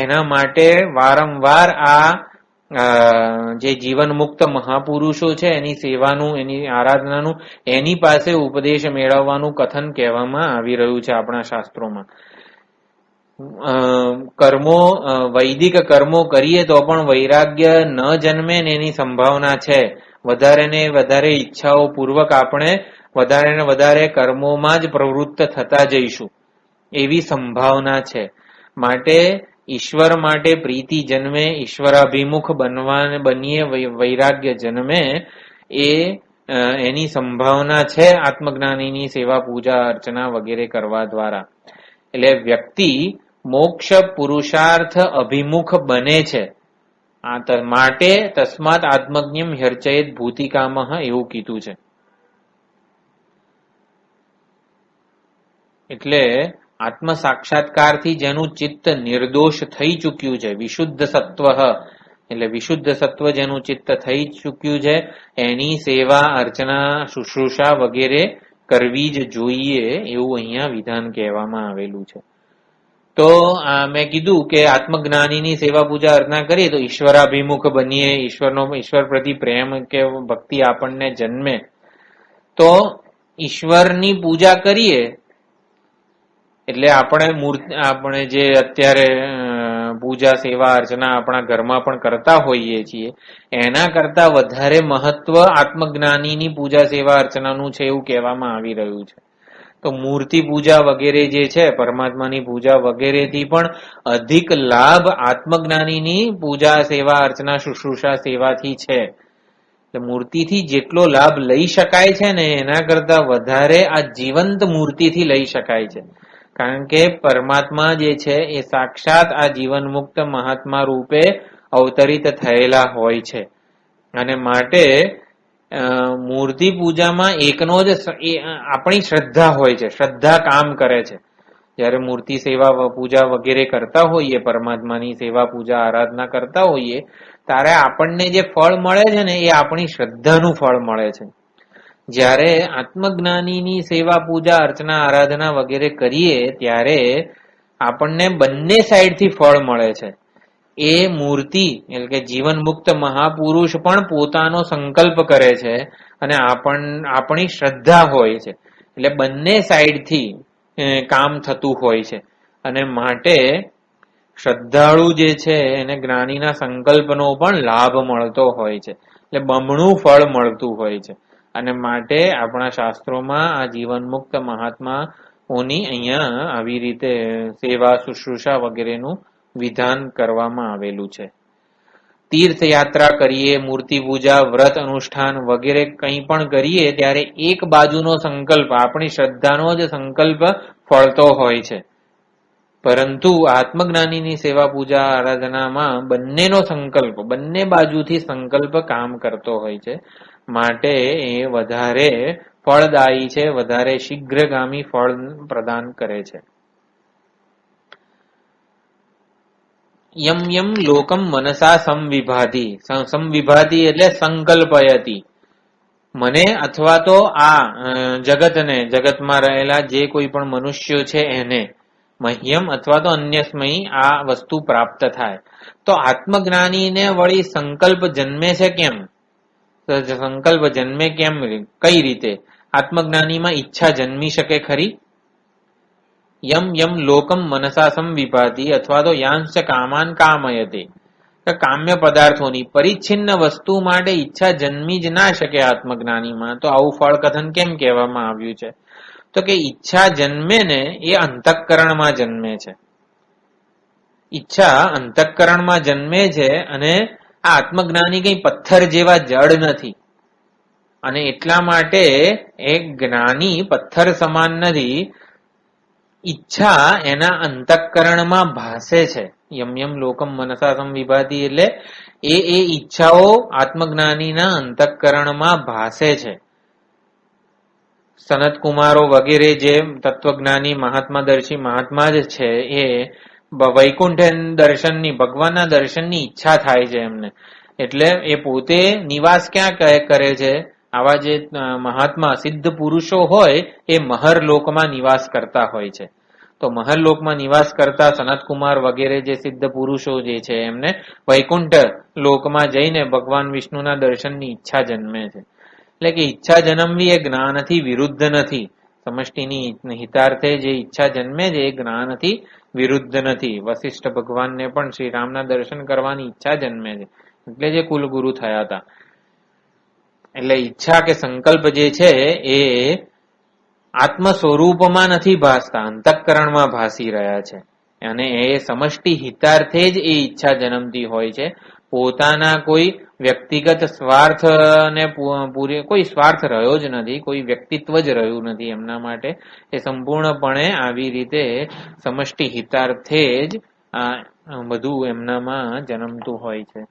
એના માટે વારંવાર આ જે જીવન મુક્ત મહાપુરુષો છે એની સેવાનું, એની આરાધનાનું, એની પાસે ઉપદેશ મેળવવાનું કથન કહેવામાં આવી રહ્યું છે આપણા શાસ્ત્રોમાં. કર્મો, વૈદિક કર્મો કરીએ તો પણ વૈરાગ્ય ન જન્મે ને એની સંભાવના છે. વધારે ને વધારે ઈચ્છાઓ પૂર્વક આપણે વધારે ને વધારે કર્મોમાં જ પ્રવૃત્ત થતા જઈશું એવી સંભાવના છે. માટે ઈશ્વર માટે પ્રીતિ જન્મે, ઈશ્વરાભિમુખ બનીએ, વૈરાગ્ય જન્મે, એની સંભાવના છે આત્મજ્ઞાનીની સેવા પૂજા અર્ચના વગેરે કરવા દ્વારા. એટલે વ્યક્તિ મોક્ષ પુરુષાર્થ અભિમુખ બને છે. માટે તસ્માત આત્મજ્ઞમ હર્ચયેત ભૂતિકામઃ એવું કીધું છે. એટલે આત્મ સાક્ષાત્કારથી જેનું ચિત્ત નિર્દોષ થઈ ચૂક્યું છે, વિશુદ્ધ સત્વ, એટલે વિશુદ્ધ સત્વ જેનું ચિત્ત થઈ ચૂક્યું છે, એની સેવા અર્ચના શુશ્રૂષા વગેરે કરવી જ જોઈએ એવું અહીંયા વિધાન કહેવામાં આવેલું છે. તો મેં કીધું કે આત્મજ્ઞાનીની સેવા પૂજા અર્ચના કરીએ તો ઈશ્વરાભિમુખ બનીએ, ઈશ્વર પ્રતિ પ્રેમ કે ભક્તિ આપણને જન્મે. તો ઈશ્વરની પૂજા કરીએ એટલે આપણે જે અત્યારે પૂજા સેવા અર્ચના આપણા ઘરમાં પણ કરતા હોઈએ છીએ, એના કરતા વધારે મહત્વ આત્મજ્ઞાનીની પૂજા સેવા અર્ચનાનું છે એવું કહેવામાં આવી રહ્યું છે. તો મૂર્તિ પૂજા વગેરે જે છે, પરમાત્માની પૂજા વગેરેથી પણ અધિક લાભ આત્મજ્ઞાનીની પૂજા સેવા અર્ચના શુશ્રૂષા સેવાથી છે. મૂર્તિથી જેટલો લાભ લઈ શકાય છે ને એના કરતા વધારે આ જીવંત મૂર્તિથી લઈ શકાય છે. કારણ કે પરમાત્મા જે છે એ સાક્ષાત આ જીવન મુક્ત મહાત્મા રૂપે અવતરિત થયેલા હોય છે અને માટે મૂર્તિ પૂજામાં એકનો જ આપણી શ્રદ્ધા હોય છે, શ્રદ્ધા કામ કરે છે. જ્યારે મૂર્તિ સેવા પૂજા વગેરે કરતા હોઈએ, પરમાત્માની સેવા પૂજા આરાધના કરતા હોઈએ, ત્યારે આપણને જે ફળ મળે છે ને એ આપણી શ્રદ્ધાનું ફળ મળે છે. જ્યારે આત્મજ્ઞાનીની સેવા પૂજા અર્ચના આરાધના વગેરે કરીએ ત્યારે આપણને બંને સાઈડથી ફળ મળે છે. એ મૂર્તિ એટલે કે જીવન મુક્ત મહાપુરુષ પણ પોતાનો સંકલ્પ કરે છે અને આપણી શ્રદ્ધા હોય છે. એટલે બંને સાઈડથી કામ થતું હોય છે અને માટે શ્રદ્ધાળુ જે છે એને જ્ઞાનીના સંકલ્પનો પણ લાભ મળતો હોય છે. એટલે બમણું ફળ મળતું હોય છે અને માટે આપણા શાસ્ત્રોમાં આ જીવન મુક્ત મહાત્માઓની અહીંયા આવી રીતે સેવા શુશ્રૂષા વગેરેનું વિધાન કરવામાં આવેલું છે. તીર્થયાત્રા કરીએ, મૂર્તિ પૂજા, વ્રત અનુષ્ઠાન વગેરે કંઈ પણ કરીએ ત્યારે એક બાજુનો સંકલ્પ, આપણી શ્રદ્ધાનો જ સંકલ્પ ફળતો હોય છે. પરંતુ આત્મજ્ઞાનીની સેવા પૂજા આરાધનામાં બંનેનો સંકલ્પ, બંને બાજુથી સંકલ્પ કામ કરતો હોય છે. માટે એ વધારે ફળદાયી છે, વધારે શીઘ્રગામી ફળ પ્રદાન કરે છે. યમ યમ લોકમ મનસા સંવિભાતિ. સંવિભાતિ એટલે સંકલ્પયતી. મને અથવા તો આ જગતને, જગતમાં રહેલા જે કોઈ પણ મનુષ્યો છે એને, મહ્યમ અથવા તો અન્યસ્મય આ વસ્તુ પ્રાપ્ત થાય. તો આત્મજ્ઞાનીને વળી સંકલ્પ જન્મે છે કેમ? સંકલ્પ જન્મે કેમ? કઈ રીતે? આત્મજ્ઞાનીમાં ઈચ્છા જન્મી શકે ખરી? યમ યમ લોકમ મનસા સંવિભાતિ અથવા તો યાંશ કામાન કામયતે. કામ્ય પદાર્થોની પરિચ્છિન્ન વસ્તુ માટે ઈચ્છા જન્મી જ ના શકે આત્મજ્ઞાનીમાં. તો આવું ફળ કથન કેમ કહેવામાં આવ્યું છે? તો કે ઈચ્છા જન્મે ને એ અંતઃકરણમાં જન્મે છે. ઈચ્છા અંતઃકરણમાં જન્મે છે અને આ આત્મજ્ઞાની કઈ પથ્થર જેવા જડ નથી. અને એટલા માટે એક જ્ઞાની પથ્થર સમાન નથી. ઈચ્છા એના અંતઃકરણમાં ભાસે છે. યમ યમ લોકમ મનસા સંવિભાતિ એટલે એ ઈચ્છાઓ આત્મજ્ઞાનીના અંતઃકરણમાં ભાસે છે. સનત કુમારો વગેરે જે તત્વજ્ઞાની મહાત્માદર્શી મહાત્મા જ છે એ વૈકુંઠ દર્શનની, ભગવાનના દર્શનની ઈચ્છા થાય છે એમને. એટલે એ પોતે નિવાસ ક્યાં કરે છે? આવા જે મહાત્મા સિદ્ધ પુરુષો હોય એ મહરલોકમાં નિવાસ કરતા હોય છે. તો મહરલોકમાં નિવાસ કરતા સનતકુમાર વગેરે જે સિદ્ધ પુરુષો જે છે એમને વૈકુંઠ લોકમાં જઈને ભગવાન વિષ્ણુના દર્શનની ઈચ્છા જન્મે છે. એટલે કે ઈચ્છા જન્મવી એ જ્ઞાનથી વિરુદ્ધ નથી. સમષ્ટિની હિતાર્થે જે ઈચ્છા જન્મે છે એ જ્ઞાનથી વિરુદ્ધ નથી. વશિષ્ઠ ભગવાનને પણ શ્રી રામના દર્શન કરવાની ઈચ્છા જન્મે છે, એટલે જે કુલગુરુ થયા હતા. એટલે ઈચ્છા કે સંકલ્પ જે છે એ આત્મ સ્વરૂપમાં નથી ભાસતા, અંતઃકરણમાં ભાસી રહ્યા છે. અને એ સમષ્ટિ હિતાર્થે જ એ ઈચ્છા જન્મતી હોય છે. પોતાના કોઈ વ્યક્તિગત સ્વાર્થ ને કોઈ સ્વાર્થ રહ્યો જ નથી, કોઈ વ્યક્તિત્વ જ રહ્યું નથી એમના માટે. એ સંપૂર્ણપણે આવી રીતે સમષ્ટિ હિતાર્થે જ આ બધું એમનામાં જન્મતું હોય છે.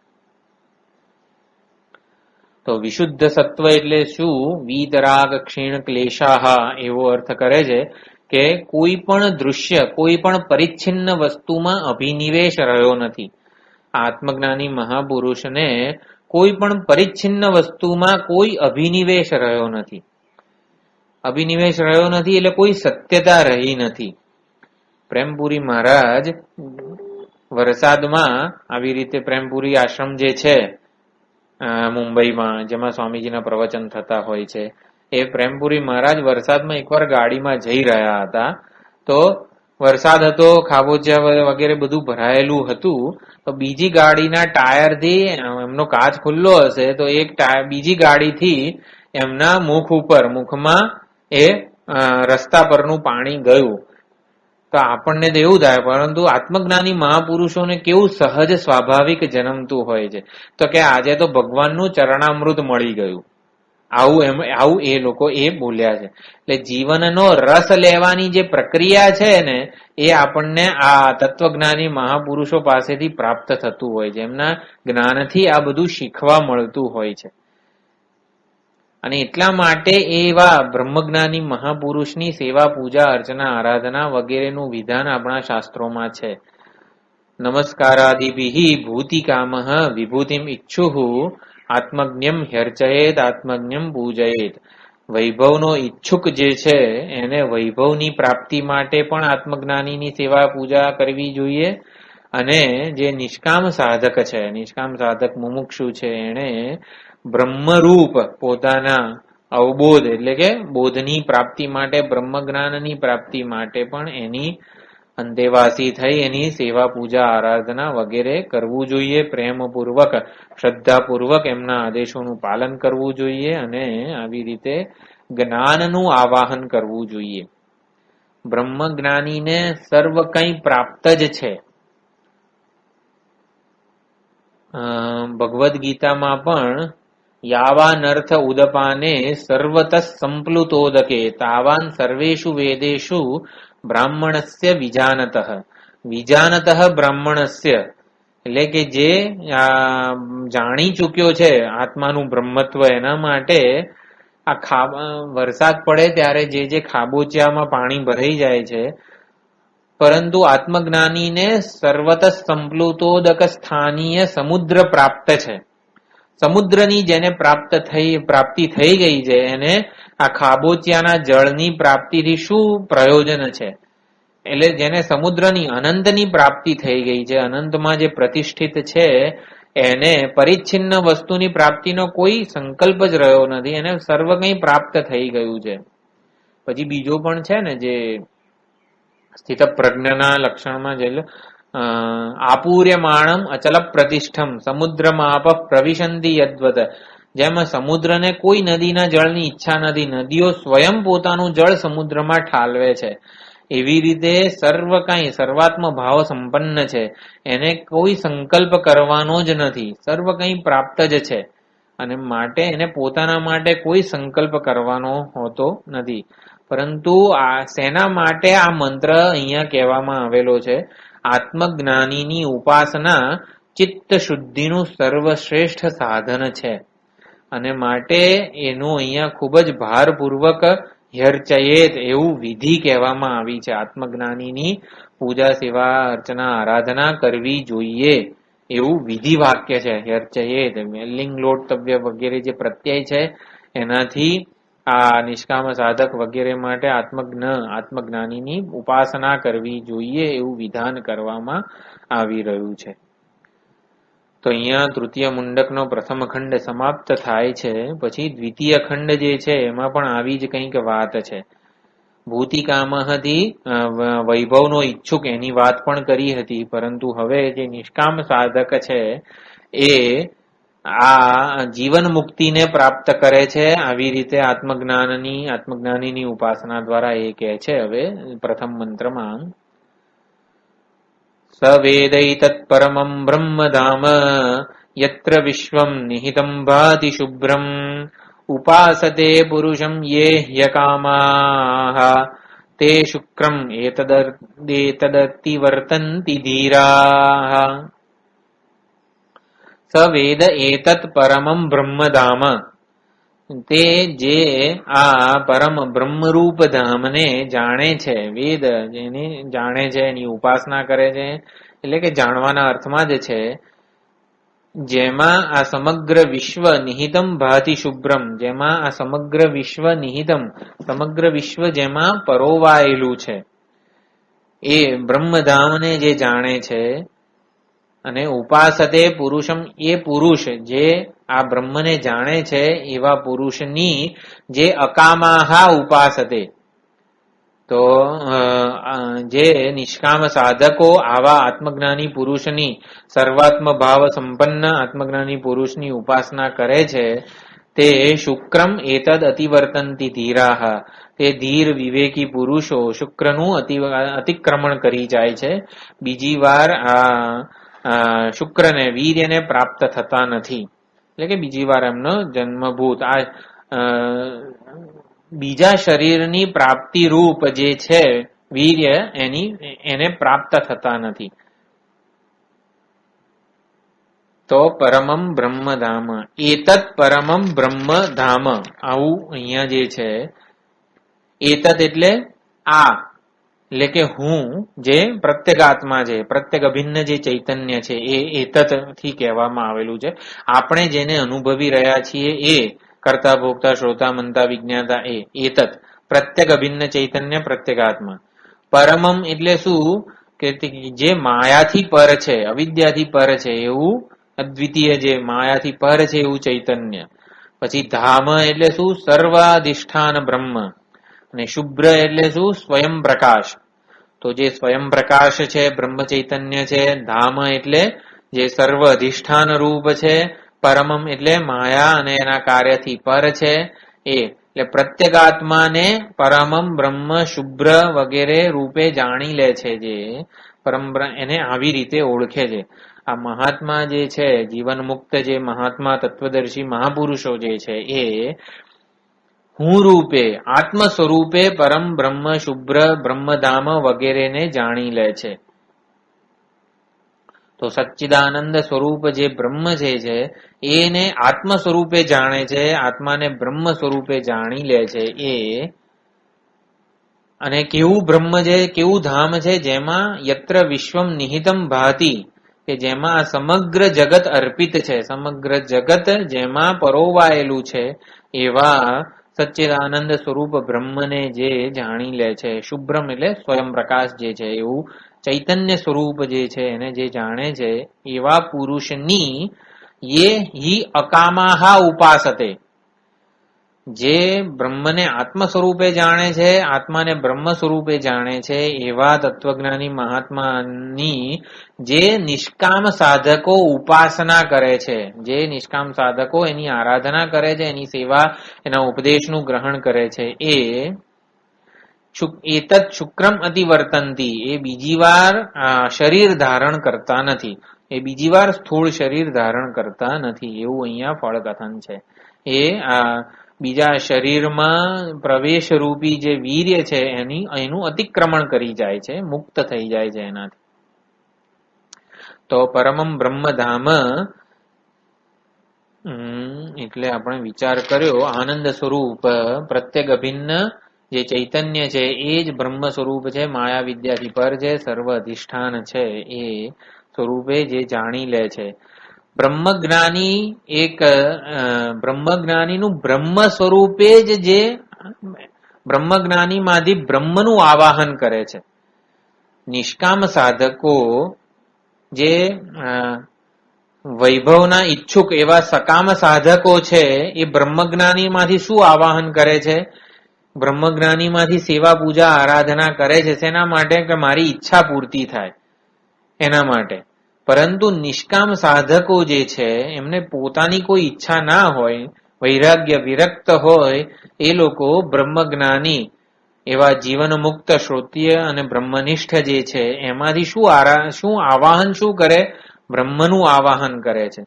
તો વિશુદ્ધ સત્વ એટલે શું? વીતરાગ ક્ષીણ ક્લેશાહ એવો અર્થ કરે છે કે કોઈ પણ દૃશ્ય, કોઈ પણ પરિચ્છિન્ન વસ્તુમાં અભિનિવેશ રહ્યો નથી. આત્મજ્ઞાની મહાપુરુષને કોઈ પણ પરિચ્છિન્ન વસ્તુમાં કોઈ અભિનિવેશ રહ્યો નથી. અભિનિવેશ રહ્યો નથી એટલે કોઈ સત્યતા રહી નથી. પ્રેમપુરી મહારાજ વરસાદમાં આવી રીતે પ્રેમપુરી આશ્રમ જે છે મુંબઈમાં, જેમાં સ્વામીજીના પ્રવચન થતા હોય છે, એ પ્રેમપુરી મહારાજ વરસાદમાં એકવાર ગાડીમાં જઈ રહ્યા હતા. તો વરસાદ હતો, ખાબોચિયા વગેરે બધું ભરાયેલું હતું. તો બીજી ગાડીના ટાયરથી એમનો કાચ ખુલ્લો હશે તો એક બીજી ગાડીથી એમના મુખમાં એ રસ્તા પરનું પાણી ગયું. તો આપણને તો એવું થાય, પરંતુ આત્મજ્ઞાની મહાપુરુષોને કેવું સહજ સ્વાભાવિક જન્મતું હોય છે. તો કે આજે તો ભગવાનનું ચરણામૃત મળી ગયું, આવું એ લોકો એ બોલ્યા છે. એટલે જીવનનો રસ લેવાની જે પ્રક્રિયા છે ને એ આપણને આ તત્વજ્ઞાની મહાપુરુષો પાસેથી પ્રાપ્ત થતું હોય છે. એમના જ્ઞાનથી આ બધું શીખવા મળતું હોય છે. અને એટલા માટે એવા બ્રહ્મજ્ઞાની મહાપુરુષની સેવા, પૂજા, અર્ચના, આરાધના વગેરેનું વિધાન આપણા શાસ્ત્રોમાં છે. નમસ્કારાદિભિ ભૂતિકામઃ વિભૂતિમ ઇચ્છુઃ આત્મજ્ઞમ હ્યર્ચયેત આત્મજ્ઞમ પૂજયેત. વૈભવનો ઈચ્છુક જે છે એને વૈભવની પ્રાપ્તિ માટે પણ આત્મજ્ઞાનીની સેવા પૂજા કરવી જોઈએ. અને જે નિષ્કામ સાધક છે, નિષ્કામ સાધક મુમુક્ષુ છે, એને બ્રહ્મરૂપ પોતાના અવબોધ એટલે કે બોધની પ્રાપ્તિ માટે, બ્રહ્મજ્ઞાનની પ્રાપ્તિ માટે પણ એની અંતેવાસી થઈ એની સેવા, પૂજા, આરાધના વગેરે કરવું જોઈએ. પ્રેમપૂર્વક, શ્રદ્ધાપૂર્વક એમના આદેશોનું પાલન કરવું જોઈએ અને આવી રીતે જ્ઞાનનું આવાહન કરવું જોઈએ. બ્રહ્મજ્ઞાનીને સર્વ કંઈ પ્રાપ્ત જ છે. ભગવદ્ ગીતામાં પણ યાવાનર્થ ઉદપાને સર્વતઃ સંપ્લુતોદકે તાવાન સર્વેષુ વેદેષુ બ્રાહ્મણસ્ય વિજાનતઃ. વિજાનતઃ બ્રાહ્મણસ્ય એટલે કે જે જાણી ચૂક્યો છે આત્માનું બ્રહ્મત્વ, એના માટે આ વરસાદ પડે ત્યારે જે ખાબોચિયામાં પાણી ભરાઈ જાય છે પરંતુ આત્મજ્ઞાનીને સર્વત સંપ્લુતોદક સ્થાનીય સમુદ્ર પ્રાપ્ત છે. સમુદ્રની જેને પ્રાપ્તિ થઈ ગઈ છે એને આ ખાબોચિયાના જળની પ્રાપ્તિથી શું પ્રયોજન છે? એટલે જેને સમુદ્રની અનંતની પ્રાપ્તિ થઈ ગઈ છે, અનંતમાં જે પ્રતિષ્ઠિત છે, એને પરિચ્છિન્ન વસ્તુની પ્રાપ્તિનો કોઈ સંકલ્પ જ રહ્યો નથી, એને સર્વ કંઈ પ્રાપ્ત થઈ ગયું છે. પછી બીજો પણ છે ને, જે સ્થિત પ્રજ્ઞના લક્ષણમાં જે આપૂર્યમાણમ અચલ પ્રતિષ્ઠમ સમુદ્રમાપ પ્રવિશંતિ યદ્વત, જેમાં સમુદ્રને કોઈ નદીના જળની ઈચ્છા નથી, નદીઓ સ્વયં પોતાનું જળ સમુદ્રમાં ઠાલવે છે. એવી રીતે સર્વ કાંઈ સર્વાત્મ ભાવ સંપન્ન છે, એને કોઈ સંકલ્પ કરવાનો જ નથી, સર્વ કંઈ પ્રાપ્ત જ છે, અને માટે એને પોતાના માટે કોઈ સંકલ્પ કરવાનો હોતો નથી. પરંતુ આ શેના માટે આ મંત્ર અહીંયા કહેવામાં આવેલો છે? આત્મજ્ઞાનીની ઉપાસના ચિત્ત શુદ્ધિનું સર્વશ્રેષ્ઠ સાધન છે, અને માટે એનું અહીંયા ખૂબ જ ભારપૂર્વક યર્ચયેત એવું વિધિ કહેવામાં આવી છે. આત્મજ્ઞાનીની પૂજા સેવા અર્ચના આરાધના કરવી જોઈએ એવું વિધિ વાક્ય છે. યર્ચયેત લિંગ લોટતવ્ય વગેરે જે પ્રત્યય છે એનાથી આ નિષ્કામ સાધક વગેરે માટે આત્મજ્ઞાનીની ઉપાસના કરવી જોઈએ એવું વિધાન કરવામાં આવી રહ્યું છે. તો અહીંયા તૃતીય મુંડકનો પ્રથમ ખંડ સમાપ્ત થાય છે. પછી દ્વિતીય ખંડ જે છે એમાં પણ આવી જ કંઈક વાત છે. ભૂતિકામહથી વૈભવનો ઈચ્છુક એની વાત પણ કરી હતી, પરંતુ હવે જે નિષ્કામ સાધક છે એ આ જીવન મુક્તિને પ્રાપ્ત કરે છે. આવી રીતે આત્મજ્ઞાનીની ઉપાસના દ્વારા એ કહે છે. હવે પ્રથમ મંત્રમાં સવેદૈતત્ પરમં બ્રહ્મધામ યત્ર વિશ્વં નિહિતં ભાતિ શુભ્રમ ઉપાસતે પુરુષમ યે હ્યકામાઃ તે શુક્રમ એતદતિવર્તન્તિ ધીરાઃ. સવેદ એતત્ પરમં બ્રહ્મધામ, તે જે આ પરમ બ્રહ્મરૂપ ધામને જાણે છે, વેદ જેને જાણે છે, એની ઉપાસના કરે છે, એટલે કે જાણવાના અર્થમાં જ છે, જેમાં આ સમગ્ર વિશ્વ નિહિતમ ભાતિ શુભ્રમ, જેમાં આ સમગ્ર વિશ્વ નિહિતમ, સમગ્ર વિશ્વ જેમાં પરોવાયેલું છે, એ બ્રહ્મધામને જે જાણે છે, અને ઉપાસતે પુરુષમ, એ પુરુષ જે આ બ્રહ્મને જાણે છે એવા પુરુષની જે અકામાહા ઉપાસતે, તો જે નિષ્કામ સાધકો આવા આત્મજ્ઞાની પુરુષની, સર્વાત્મ ભાવ સંપન્ન આત્મજ્ઞાની પુરુષની ઉપાસના કરે છે, તે શુક્રમ એતદ અતિવર્તંતિ ધીરાહ, તે ધીર વિવેકી પુરુષો શુક્રનું અતિક્રમણ કરી જાય છે. બીજી વાર શુક્રને, વીર્યને પ્રાપ્ત થતા નથી, એટલે કે બીજી વાર એમનો જન્મભૂત આ બીજા શરીરની પ્રાપ્તિ રૂપ જે છે વીર્ય, એને પ્રાપ્ત થતા નથી. તો પરમમ બ્રહ્મધામ, એતત પરમમ બ્રહ્મધામ, આવું અહીંયા જે છે, એતત એટલે આ, એટલે કે હું જે પ્રત્યેગાત્મા છે, પ્રત્યેક અભિન્ન જે ચૈતન્ય છે, એ એતત થી કહેવામાં આવેલું છે. આપણે જેને અનુભવી રહ્યા છીએ એ કર્તા ભોગતા શ્રોતા મનતા વિજ્ઞાતા, એ એતત પ્રત્યેક અભિન્ન ચૈતન્ય પ્રત્યેગાત્મા. પરમમ એટલે શું કે જે માયાથી પર છે, અવિદ્યાથી પર છે એવું અદ્વિતીય, જે માયાથી પર છે એવું ચૈતન્ય. પછી ધામ એટલે શું? સર્વાધિષ્ઠાન બ્રહ્મ. અને શુભ્ર એટલે શું? સ્વયં પ્રકાશ. તો જે સ્વયં પ્રકાશ છે, બ્રહ્મ ચૈતન્ય છે. ધામ એટલે જે સર્વ અધિષ્ઠાન રૂપ છે. પરમમ એટલે માયા અને એના કાર્યથી પર છે. એટલે પ્રત્યેગાત્માને પરમમ બ્રહ્મ શુભ્ર વગેરે રૂપે જાણી લે છે, જે પરમ એને આવી રીતે ઓળખે છે. આ મહાત્મા જે છે, જીવન મુક્ત જે મહાત્મા તત્વદર્શી મહાપુરુષો જે છે, એ હું રૂપે, આત્મ સ્વરૂપે પરમ બ્રહ્મ શુભ્ર બ્રહ્મધામ વગેરેને જાણી લે છે. તો સચ્ચિદાનંદ સ્વરૂપ જે બ્રહ્મ છે એને આત્મ સ્વરૂપે જાણે છે, આત્માને બ્રહ્મ સ્વરૂપે જાણી લે છે. એ અને કેવું બ્રહ્મ છે, કેવું ધામ છે, જેમાં યત્ર વિશ્વમ નિહિતમ ભાતિ, કે જેમાં સમગ્ર જગત અર્પિત છે, સમગ્ર જગત જેમાં પરોવાયેલું છે, એવા સચ્ચિદાનંદ સ્વરૂપ બ્રહ્મને જે જાણી લે છે, શુભ્રમ એટલે સ્વયં પ્રકાશ જે છે, એવું ચૈતન્ય સ્વરૂપ જે છે એને જે જાણે છે, એવા પુરુષની યે હિ અકામાહા ઉપાસતે, જે બ્રહ્મને આત્મ સ્વરૂપે જાણે છે, આત્માને બ્રહ્મ સ્વરૂપે જાણે છે, એવા તત્વજ્ઞાની મહાત્માની જે નિષ્કામ સાધકો ઉપાસના કરે છે, જે નિષ્કામ સાધકો એની આરાધના કરે છે, એની સેવા, એના ઉપદેશનું ગ્રહણ કરે છે, એતત શુક્રમ અતિવર્તંતી, એ બીજી વાર શરીર ધારણ કરતા નથી, એ બીજી વાર સ્થૂળ શરીર ધારણ કરતા નથી, એવું અહીંયા ફળકથન છે. એ બીજા શરીરમાં પ્રવેશ રૂપી જે વીર્ય છે એનું અતિક્રમણ કરી જાય છે, મુક્ત થઈ જાય છે એનાથી. તો પરમમ બ્રહ્મધામ એટલે આપણે વિચાર કર્યો, આનંદ સ્વરૂપ પ્રત્યેક અભિન્ન જે ચૈતન્ય છે એ જ બ્રહ્મ સ્વરૂપ છે, માયા વિદ્યાથી પર છે, સર્વ અધિષ્ઠાન છે, એ સ્વરૂપે જે જાણી લે છે. બ્રહ્મજ્ઞાની એક બ્રહ્મજ્ઞાનીનું બ્રહ્મ સ્વરૂપે જ જે બ્રહ્મજ્ઞાનીમાંથી બ્રહ્મનું આવાહન કરે છે. નિષ્કામ સાધકો જે વૈભવના ઈચ્છુક એવા સકામ સાધકો છે, એ બ્રહ્મજ્ઞાનીમાંથી શું આવાહન કરે છે? બ્રહ્મજ્ઞાનીમાંથી સેવા પૂજા આરાધના કરે છે. શેના માટે? કે મારી ઈચ્છા પૂર્તિ થાય એના માટે. પરંતુ નિષ્કામ સાધકો જે છે એમને પોતાની કોઈ ઈચ્છા ના હોય, વૈરાગ્ય વિરક્ત હોય, એ લોકો બ્રહ્મજ્ઞાની એવા જીવન મુક્ત શ્રોત્રિય અને બ્રહ્મનિષ્ઠ જે છે એમાંથી શું આવાહન શું કરે? બ્રહ્મનું આવાહન કરે છે.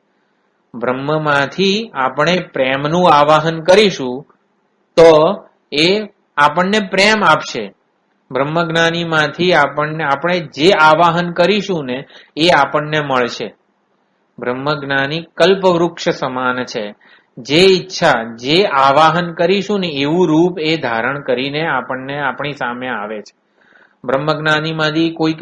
બ્રહ્મમાંથી આપણે પ્રેમનું આવાહન કરીશું તો એ આપણને પ્રેમ આપશે. બ્રહ્મજ્ઞાનીમાંથી આપણે જે આવાહન કરીશું ને એ આપણને મળશે. બ્રહ્મજ્ઞાની કલ્પવૃક્ષ સમાન છે. જે ઈચ્છા, જે આવાહન કરીશું ને એવું રૂપ એ ધારણ કરીને આપણને આપણી સામે આવે છે. બ્રહ્મજ્ઞાનીમાંથી કોઈક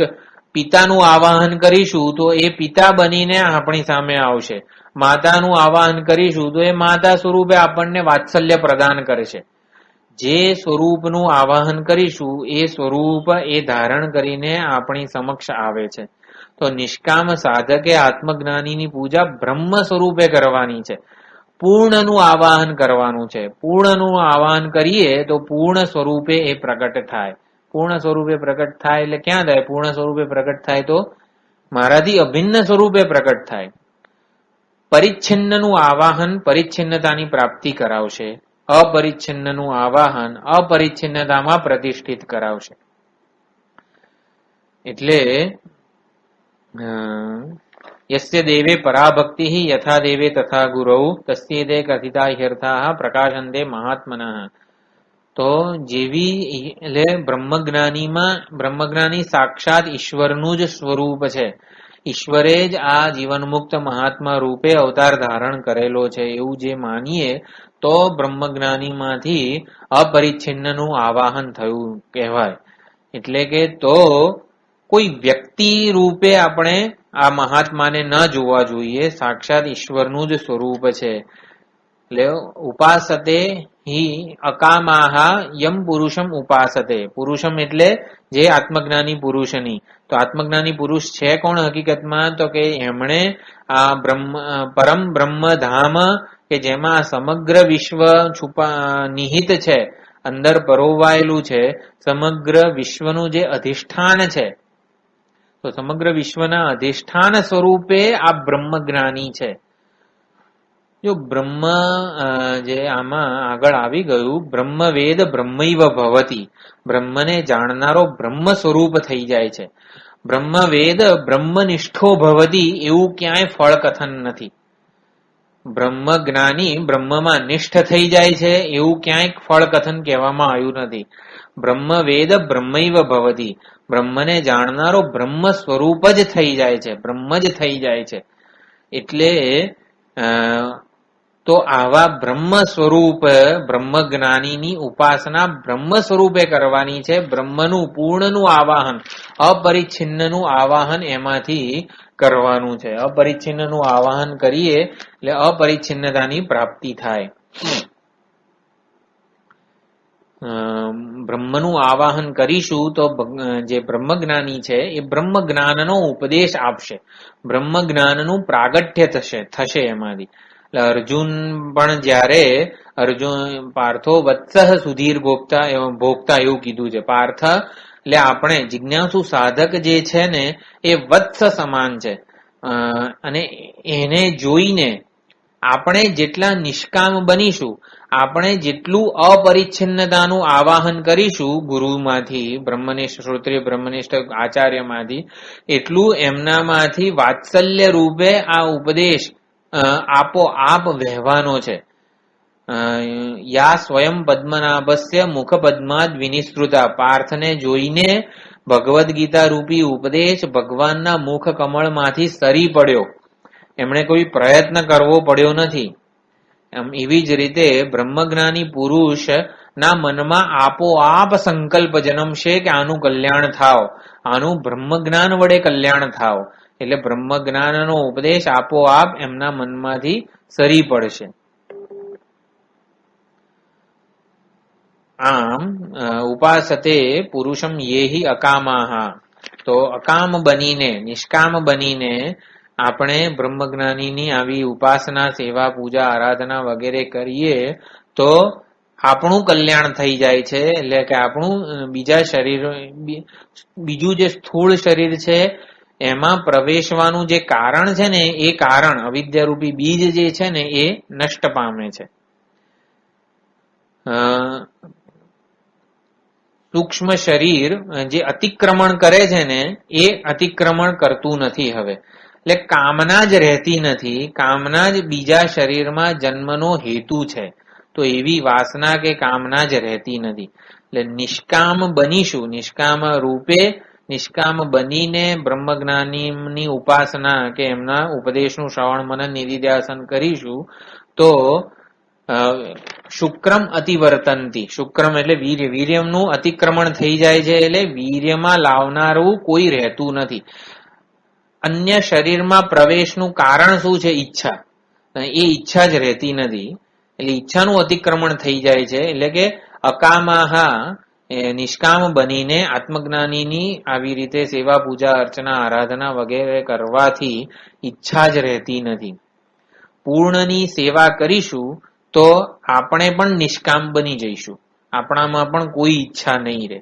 પિતાનું આવાહન કરીશું તો એ પિતા બનીને આપણી સામે આવશે. માતાનું આવાહન કરીશું તો એ માતા સ્વરૂપે આપણને વાત્સલ્ય પ્રદાન કરશે. જે સ્વરૂપનું આવાહન કરીશું એ સ્વરૂપ એ ધારણ કરીને આપણી સમક્ષ આવે છે. તો નિષ્કામ સાધકે આત્મજ્ઞાનીની પૂજા બ્રહ્મ સ્વરૂપે કરવાની છે. પૂર્ણનું આવાહન કરવાનું છે. પૂર્ણનું આવાહન કરીએ તો પૂર્ણ સ્વરૂપે એ પ્રગટ થાય. પૂર્ણ સ્વરૂપે પ્રગટ થાય એટલે ક્યાં થાય? પૂર્ણ સ્વરૂપે પ્રગટ થાય તો મારાથી અભિન્ન સ્વરૂપે પ્રગટ થાય. પરિચ્છિન્નનું આવાહન પરિચ્છિન્નતાની પ્રાપ્તિ કરાવશે. અપરિચ્છિન્નનું આવાહન અપરિચ્છિન્નતામાં પ્રતિષ્ઠિત કરાવશે. એટલે યસ્ય દેવે પરાભક્તિ યથા દેવે તથા ગુરૌ તસ્યેદે કથિતા ह्यर्थाः પ્રકાશંતે મહાત્મનઃ. તો જેવી એટલે બ્રહ્મજ્ઞાની સાક્ષાત ઈશ્વરનું જ સ્વરૂપ છે. ઈશ્વરે જ આ જીવનમુક્ત મહાત્મા રૂપે અવતાર ધારણ કરેલો છે એવું જે માનીએ તો બ્રહ્મજ્ઞાનીમાંથી અપરિચ્છિન્નનું આવાહન થયું કહેવાય. એટલે કે તો કોઈ વ્યક્તિ રૂપે આપણે આ મહાત્માને ન જોવા જોઈએ. સાક્ષાત ઈશ્વરનું જ સ્વરૂપ છે. એટલે ઉપાસતે હિ અકામાહા યમ પુરુષમ ઉપાસતે. પુરુષમ એટલે જે આત્મજ્ઞાની પુરુષની. તો આત્મજ્ઞાની પુરુષ છે કોણ હકીકતમાં? તો કે એમણે આ પરમ બ્રહ્મધામ કે જેમાં સમગ્ર વિશ્વ નિહિત છે, અંદર પરોવાયેલું છે, સમગ્ર વિશ્વનું જે અધિષ્ઠાન છે, તો સમગ્ર વિશ્વના અધિષ્ઠાન સ્વરૂપે આ બ્રહ્મજ્ઞાની છે. જો બ્રહ્મ જે આમાં આગળ આવી ગયું, બ્રહ્મવેદ બ્રહ્મૈવ ભવતી. બ્રહ્મને જાણનારો બ્રહ્મ સ્વરૂપ થઈ જાય છે. બ્રહ્મવેદ બ્રહ્મનિષ્ઠો ભવતી એવું ક્યાંય ફળ કથન નથી. બ્રહ્મજ્ઞાની બ્રહ્મમાં નિષ્ઠ થઈ જાય છે એવું ક્યાંય ફળ કથન કહેવામાં આવ્યું નથી. બ્રહ્મવેદ બ્રહ્મૈવ ભવતી. બ્રહ્મને જાણનારો બ્રહ્મ સ્વરૂપ જ થઈ જાય છે, બ્રહ્મ જ થઈ જાય છે. એટલે તો આવા બ્રહ્મ સ્વરૂપ બ્રહ્મ જ્ઞાનીની ઉપાસના બ્રહ્મ સ્વરૂપે કરવાની છે. બ્રહ્મનું પૂર્ણનું આવાહન, અપરિચ્છિન્નનું આવાહન એમાંથી કરવાનું છે. અપરિચ્છિન્નનું આવાહન કરીએ એટલે અપરિચ્છિન્નતાની પ્રાપ્તિ થાય. બ્રહ્મનું આવાહન કરીશું તો જે બ્રહ્મજ્ઞાની છે એ બ્રહ્મ જ્ઞાનનો ઉપદેશ આપશે, બ્રહ્મ જ્ઞાનનું પ્રાગટ્ય થશે એમાંથી. એટલે અર્જુન પણ જ્યારે અર્જુન પાર્થો વત્સઃ સુધીર ભોગતા એવું કીધું છે. પાર્થ એટલે આપણે જિજ્ઞાસુ સાધક જે છે ને એ વત્સ સમાન છે, અને એને જોઈને આપણે જેટલા નિષ્કામ બનીશું, આપણે જેટલું અપરિચ્છિન્નતાનું આવાહન કરીશું ગુરુમાંથી, બ્રહ્મનિષ્ઠ શ્રોત્રિય બ્રહ્મનિષ્ઠ આચાર્યમાંથી, એટલું એમનામાંથી વાત્સલ્ય રૂપે આ ઉપદેશ આપોઆપ વહેવાનો છે. યા સ્વયં પદ્મનાભસ્ય મુખ પદ્માદ વિનિસૃતા. પાર્થને જોઈને ભગવદ્ ગીતા રૂપી ઉપદેશ ભગવાનના મુખ કમળમાંથી સરી પડ્યો, એમણે કોઈ પ્રયત્ન કરવો પડ્યો નથી. એવી જ રીતે બ્રહ્મજ્ઞાની પુરુષ ના મનમાં આપોઆપ સંકલ્પ જન્મશે કે આનું કલ્યાણ થાવ, આનું બ્રહ્મજ્ઞાન વડે કલ્યાણ થાવ. એટલે બ્રહ્મજ્ઞાનનો ઉપદેશ આપોઆપ એમના મનમાંથી સરી પડશે. આમ ઉપાસતે પુરુષમ યેહિ અકામાહા. તો અકામ બનીને, નિષ્કામ બનીને આપણે બ્રહ્મજ્ઞાનીની આવી ઉપાસના, સેવા, પૂજા, આરાધના વગેરે કરીએ તો આપણું કલ્યાણ થઈ જાય છે. એટલે કે આપણું બીજા શરીર, બીજું જે સ્થૂળ શરીર છે એમાં પ્રવેશવાનું જે કારણ છે ને એ કારણ અવિદ્યારૂપી બીજ જે છે ને એ નષ્ટ પામે છે. સૂક્ષ્મ શરીર જે અતિક્રમણ કરે છે ને એ અતિક્રમણ કરતું નથી હવે. એટલે કામના જ રહેતી નથી, કામના જ બીજા શરીરમાં જન્મનો હેતુ છે. તો એવી વાસના કે કામના જ રહેતી નથી. એટલે નિષ્કામ બનીશું, નિષ્કામ રૂપે નિષ્કામ બનીને બ્રહ્મજ્ઞાનીની ઉપાસના કે એમના ઉપદેશનું શ્રવણ મનન નિધિધ્યાસન કરીશું તો શુક્રમ અતિવર્તનતી. શુક્રમ એટલે વીર્ય, વીર્યનું અતિક્રમણ થઈ જાય છે. એટલે વીર્યમાં લાવનારું કોઈ રહેતું નથી. અન્ય શરીરમાં પ્રવેશનું કારણ શું છે? ઈચ્છા. એ ઈચ્છા જ રહેતી નથી. એટલે ઈચ્છાનું અતિક્રમણ થઈ જાય છે. એટલે કે અકામાહા, નિષ્કામ બનીને આત્મજ્ઞાનીની આવી રીતે સેવા, પૂજા, અર્ચના, આરાધના વગેરે કરવાથી ઈચ્છા જ રહેતી નથી. પૂર્ણની સેવા કરીશું તો આપણે પણ નિષ્કામ બની જઈશું, આપણામાં પણ કોઈ ઈચ્છા નહીં રહે.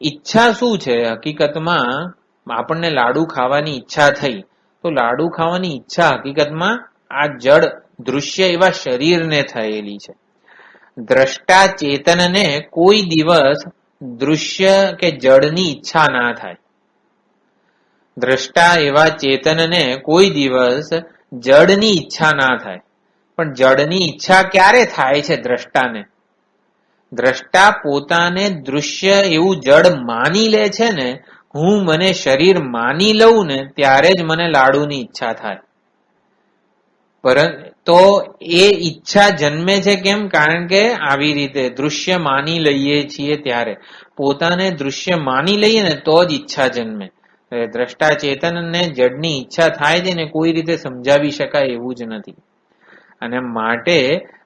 ઈચ્છા શું છે? હકીકતમાં આપણને લાડુ ખાવાની ઈચ્છા થઈ તો લાડુ ખાવાની ઈચ્છા હકીકતમાં આ જડ દૃશ્ય એવા શરીરને થયેલી છે. દ્રષ્ટા ચેતનને કોઈ દિવસ દૃશ્ય કે જડની ઈચ્છા ના થાય. દ્રષ્ટા એવા ચેતનને કોઈ દિવસ જડની ઈચ્છા ના થાય. પણ જડની ઈચ્છા ક્યારે થાય છે દ્રષ્ટાને? દ્રષ્ટા પોતાને દૃશ્ય એવું જડ માની લે છે ને, હું મને શરીર માની લઉં ને ત્યારે જ મને લાડુની ઈચ્છા થાય. પરંતુ એ ઈચ્છા જન્મે છે કેમ? કારણ કે આવી રીતે દૃશ્ય માની લઈએ છીએ ત્યારે, પોતાને દૃશ્ય માની લઈએ ને તો જ ઈચ્છા જન્મે. દ્રષ્ટા ચેતનને જડની ઈચ્છા થાય છે ને કોઈ રીતે સમજાવી શકાય એવું જ નથી. અને માટે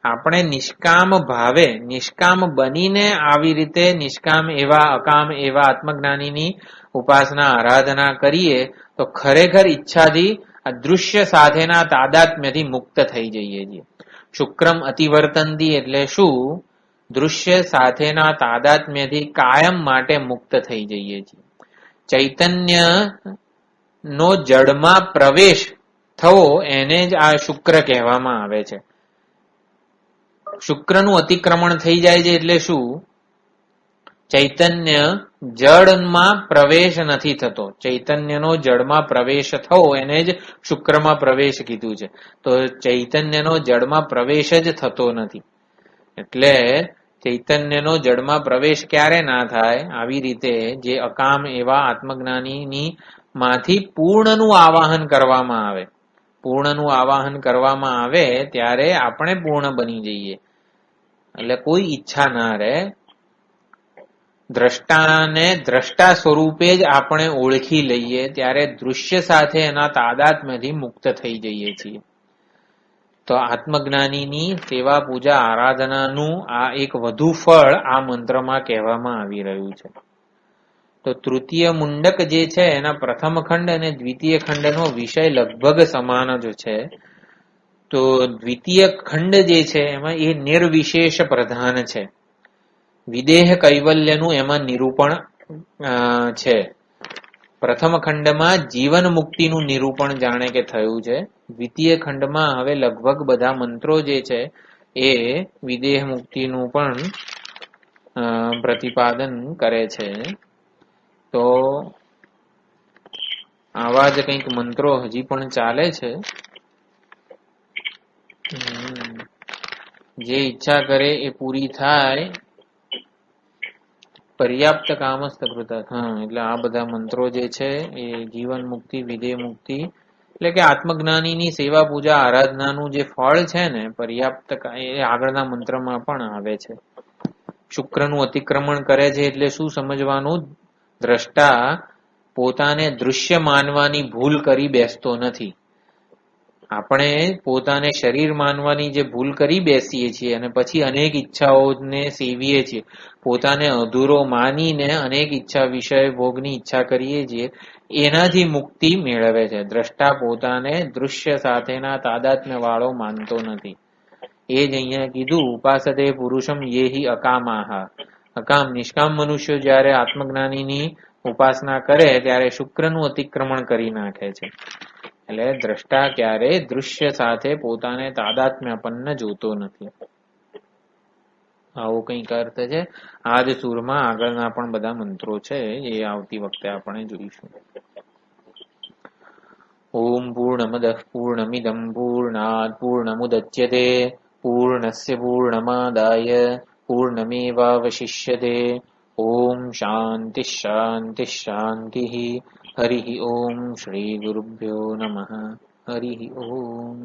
આપણે નિષ્કામ ભાવે, નિષ્કામ બનીને આવી રીતે નિષ્કામ એવા અકામ એવા આત્મજ્ઞાનીની ઉપાસના, આરાધના કરીએ તો ખરેખર ઈચ્છાથી અદૃશ્ય સાથેના તાદાત્મ્યથી મુક્ત થઈ જઈએ છીએ. શુક્રમ અતિવર્તનથી એટલે શું? દૃશ્ય સાથેના તાદાત્મ્યથી કાયમ માટે મુક્ત થઈ જઈએ છીએ. ચૈતન્ય નો જડમાં પ્રવેશ થવો એને જ આ શુક્ર કહેવામાં આવે છે. શુક્રનું અતિક્રમણ થઈ જાય છે એટલે શું? ચૈતન્ય જળમાં પ્રવેશ નથી થતો. ચૈતન્યનો જળમાં પ્રવેશ થવો એને જ શુક્રમાં પ્રવેશ કીધું છે. તો ચૈતન્યનો જળમાં પ્રવેશ જ થતો નથી. એટલે ચૈતન્યનો જળમાં પ્રવેશ ક્યારે ના થાય? આવી રીતે જે અકામ એવા આત્મજ્ઞાનીની માંથી પૂર્ણનું આવાહન કરવામાં આવે. પૂર્ણનું આવાહન કરવામાં આવે ત્યારે આપણે પૂર્ણ બની જઈએ, એટલે કોઈ ઈચ્છા ના રહે. દ્રષ્ટાને દ્રષ્ટા સ્વરૂપે જ આપણે ઓળખી લઈએ ત્યારે દૃશ્ય સાથે એના તાદાત્મ્યથી મુક્ત થઈ જઈએ છીએ. તો આત્મજ્ઞાનીની સેવા પૂજા આરાધનાનું આ એક વધુ ફળ આ મંત્રમાં કહેવામાં આવી રહ્યું છે. તો તૃતીય મુંડક જે છે એના પ્રથમ ખંડ અને દ્વિતીય ખંડનો વિષય લગભગ સમાન જ છે. તો દ્વિતીય ખંડ જે છે એમાં એ નિર્વિશેષ પ્રધાન છે. વિદેહ કૈવલ્યનું એમાં નિરૂપણ છે. પ્રથમ ખંડમાં જીવન મુક્તિનું નિરૂપણ જાણે કે થયું છે. દ્વિતીય ખંડમાં હવે લગભગ બધા મંત્રો જે છે એ વિદેહ મુક્તિનું પણ પ્રતિપાદન કરે છે. તો આવા જ કંઈક મંત્રો હજી પણ ચાલે છે. જે ઈચ્છા કરે એ પૂરી થાય. પર્યાપ્ત કામસ્ત કૃત. એટલે આ બધા મંત્રો જે છે એ જીવન મુક્તિ, વિદેહ મુક્તિ, એટલે કે આત્મજ્ઞાનીની સેવા પૂજા આરાધનાનું જે ફળ છે ને પર્યાપ્ત, એ આગળના મંત્રમાં પણ આવે છે. શુક્રનું અતિક્રમણ કરે છે એટલે શું સમજવાનું? દ્રષ્ટા પોતાને દૃશ્ય માનવાની ભૂલ કરી બેસતો નથી. આપણે પોતાને શરીર માનવાની જે ભૂલ કરી બેસીએ છીએ અને પછી અનેક ઈચ્છાઓને સેવીએ છીએ, પોતાને અધૂરો માનીને અનેક ઈચ્છા, વિષય ભોગની ઈચ્છા કરીએ છીએ, એનાથી મુક્તિ મેળવે છે. દ્રષ્ટા પોતાને દૃશ્ય સાથેના તાદાત્મ્ય વાળો માનતો નથી. એ જ અહીંયા કીધું, ઉપાસતે પુરુષમ યેહિ અકામાહ. અકામ નિષ્કામ મનુષ્યો જ્યારે આત્મજ્ઞાનીની ઉપાસના કરે ત્યારે શુક્રનું અતિક્રમણ કરી નાખે છે. એટલે દ્રષ્ટા ક્યારે દૃશ્ય સાથે પોતાને તાદાત્મ્યપન્ન જોતો નથી. આવો કંઈક અર્થ છે. આ જ સૂરમાં આગળના પણ બધા મંત્રો છે, એ આવતી વખતે આપણે જોઈશું. ઓમ પૂર્ણમદઃ પૂર્ણમિદં પૂર્ણાત પૂર્ણમુદચ્યતે પૂર્ણસ્ય પૂર્ણમાદાય પૂર્ણમેવાવશિષ્યતે. ઓમ શાંતિ શાંતિ શાંતિ. હરિ ઓમ શ્રી ગુરુભ્યો નમઃ. હરિ ઓમ.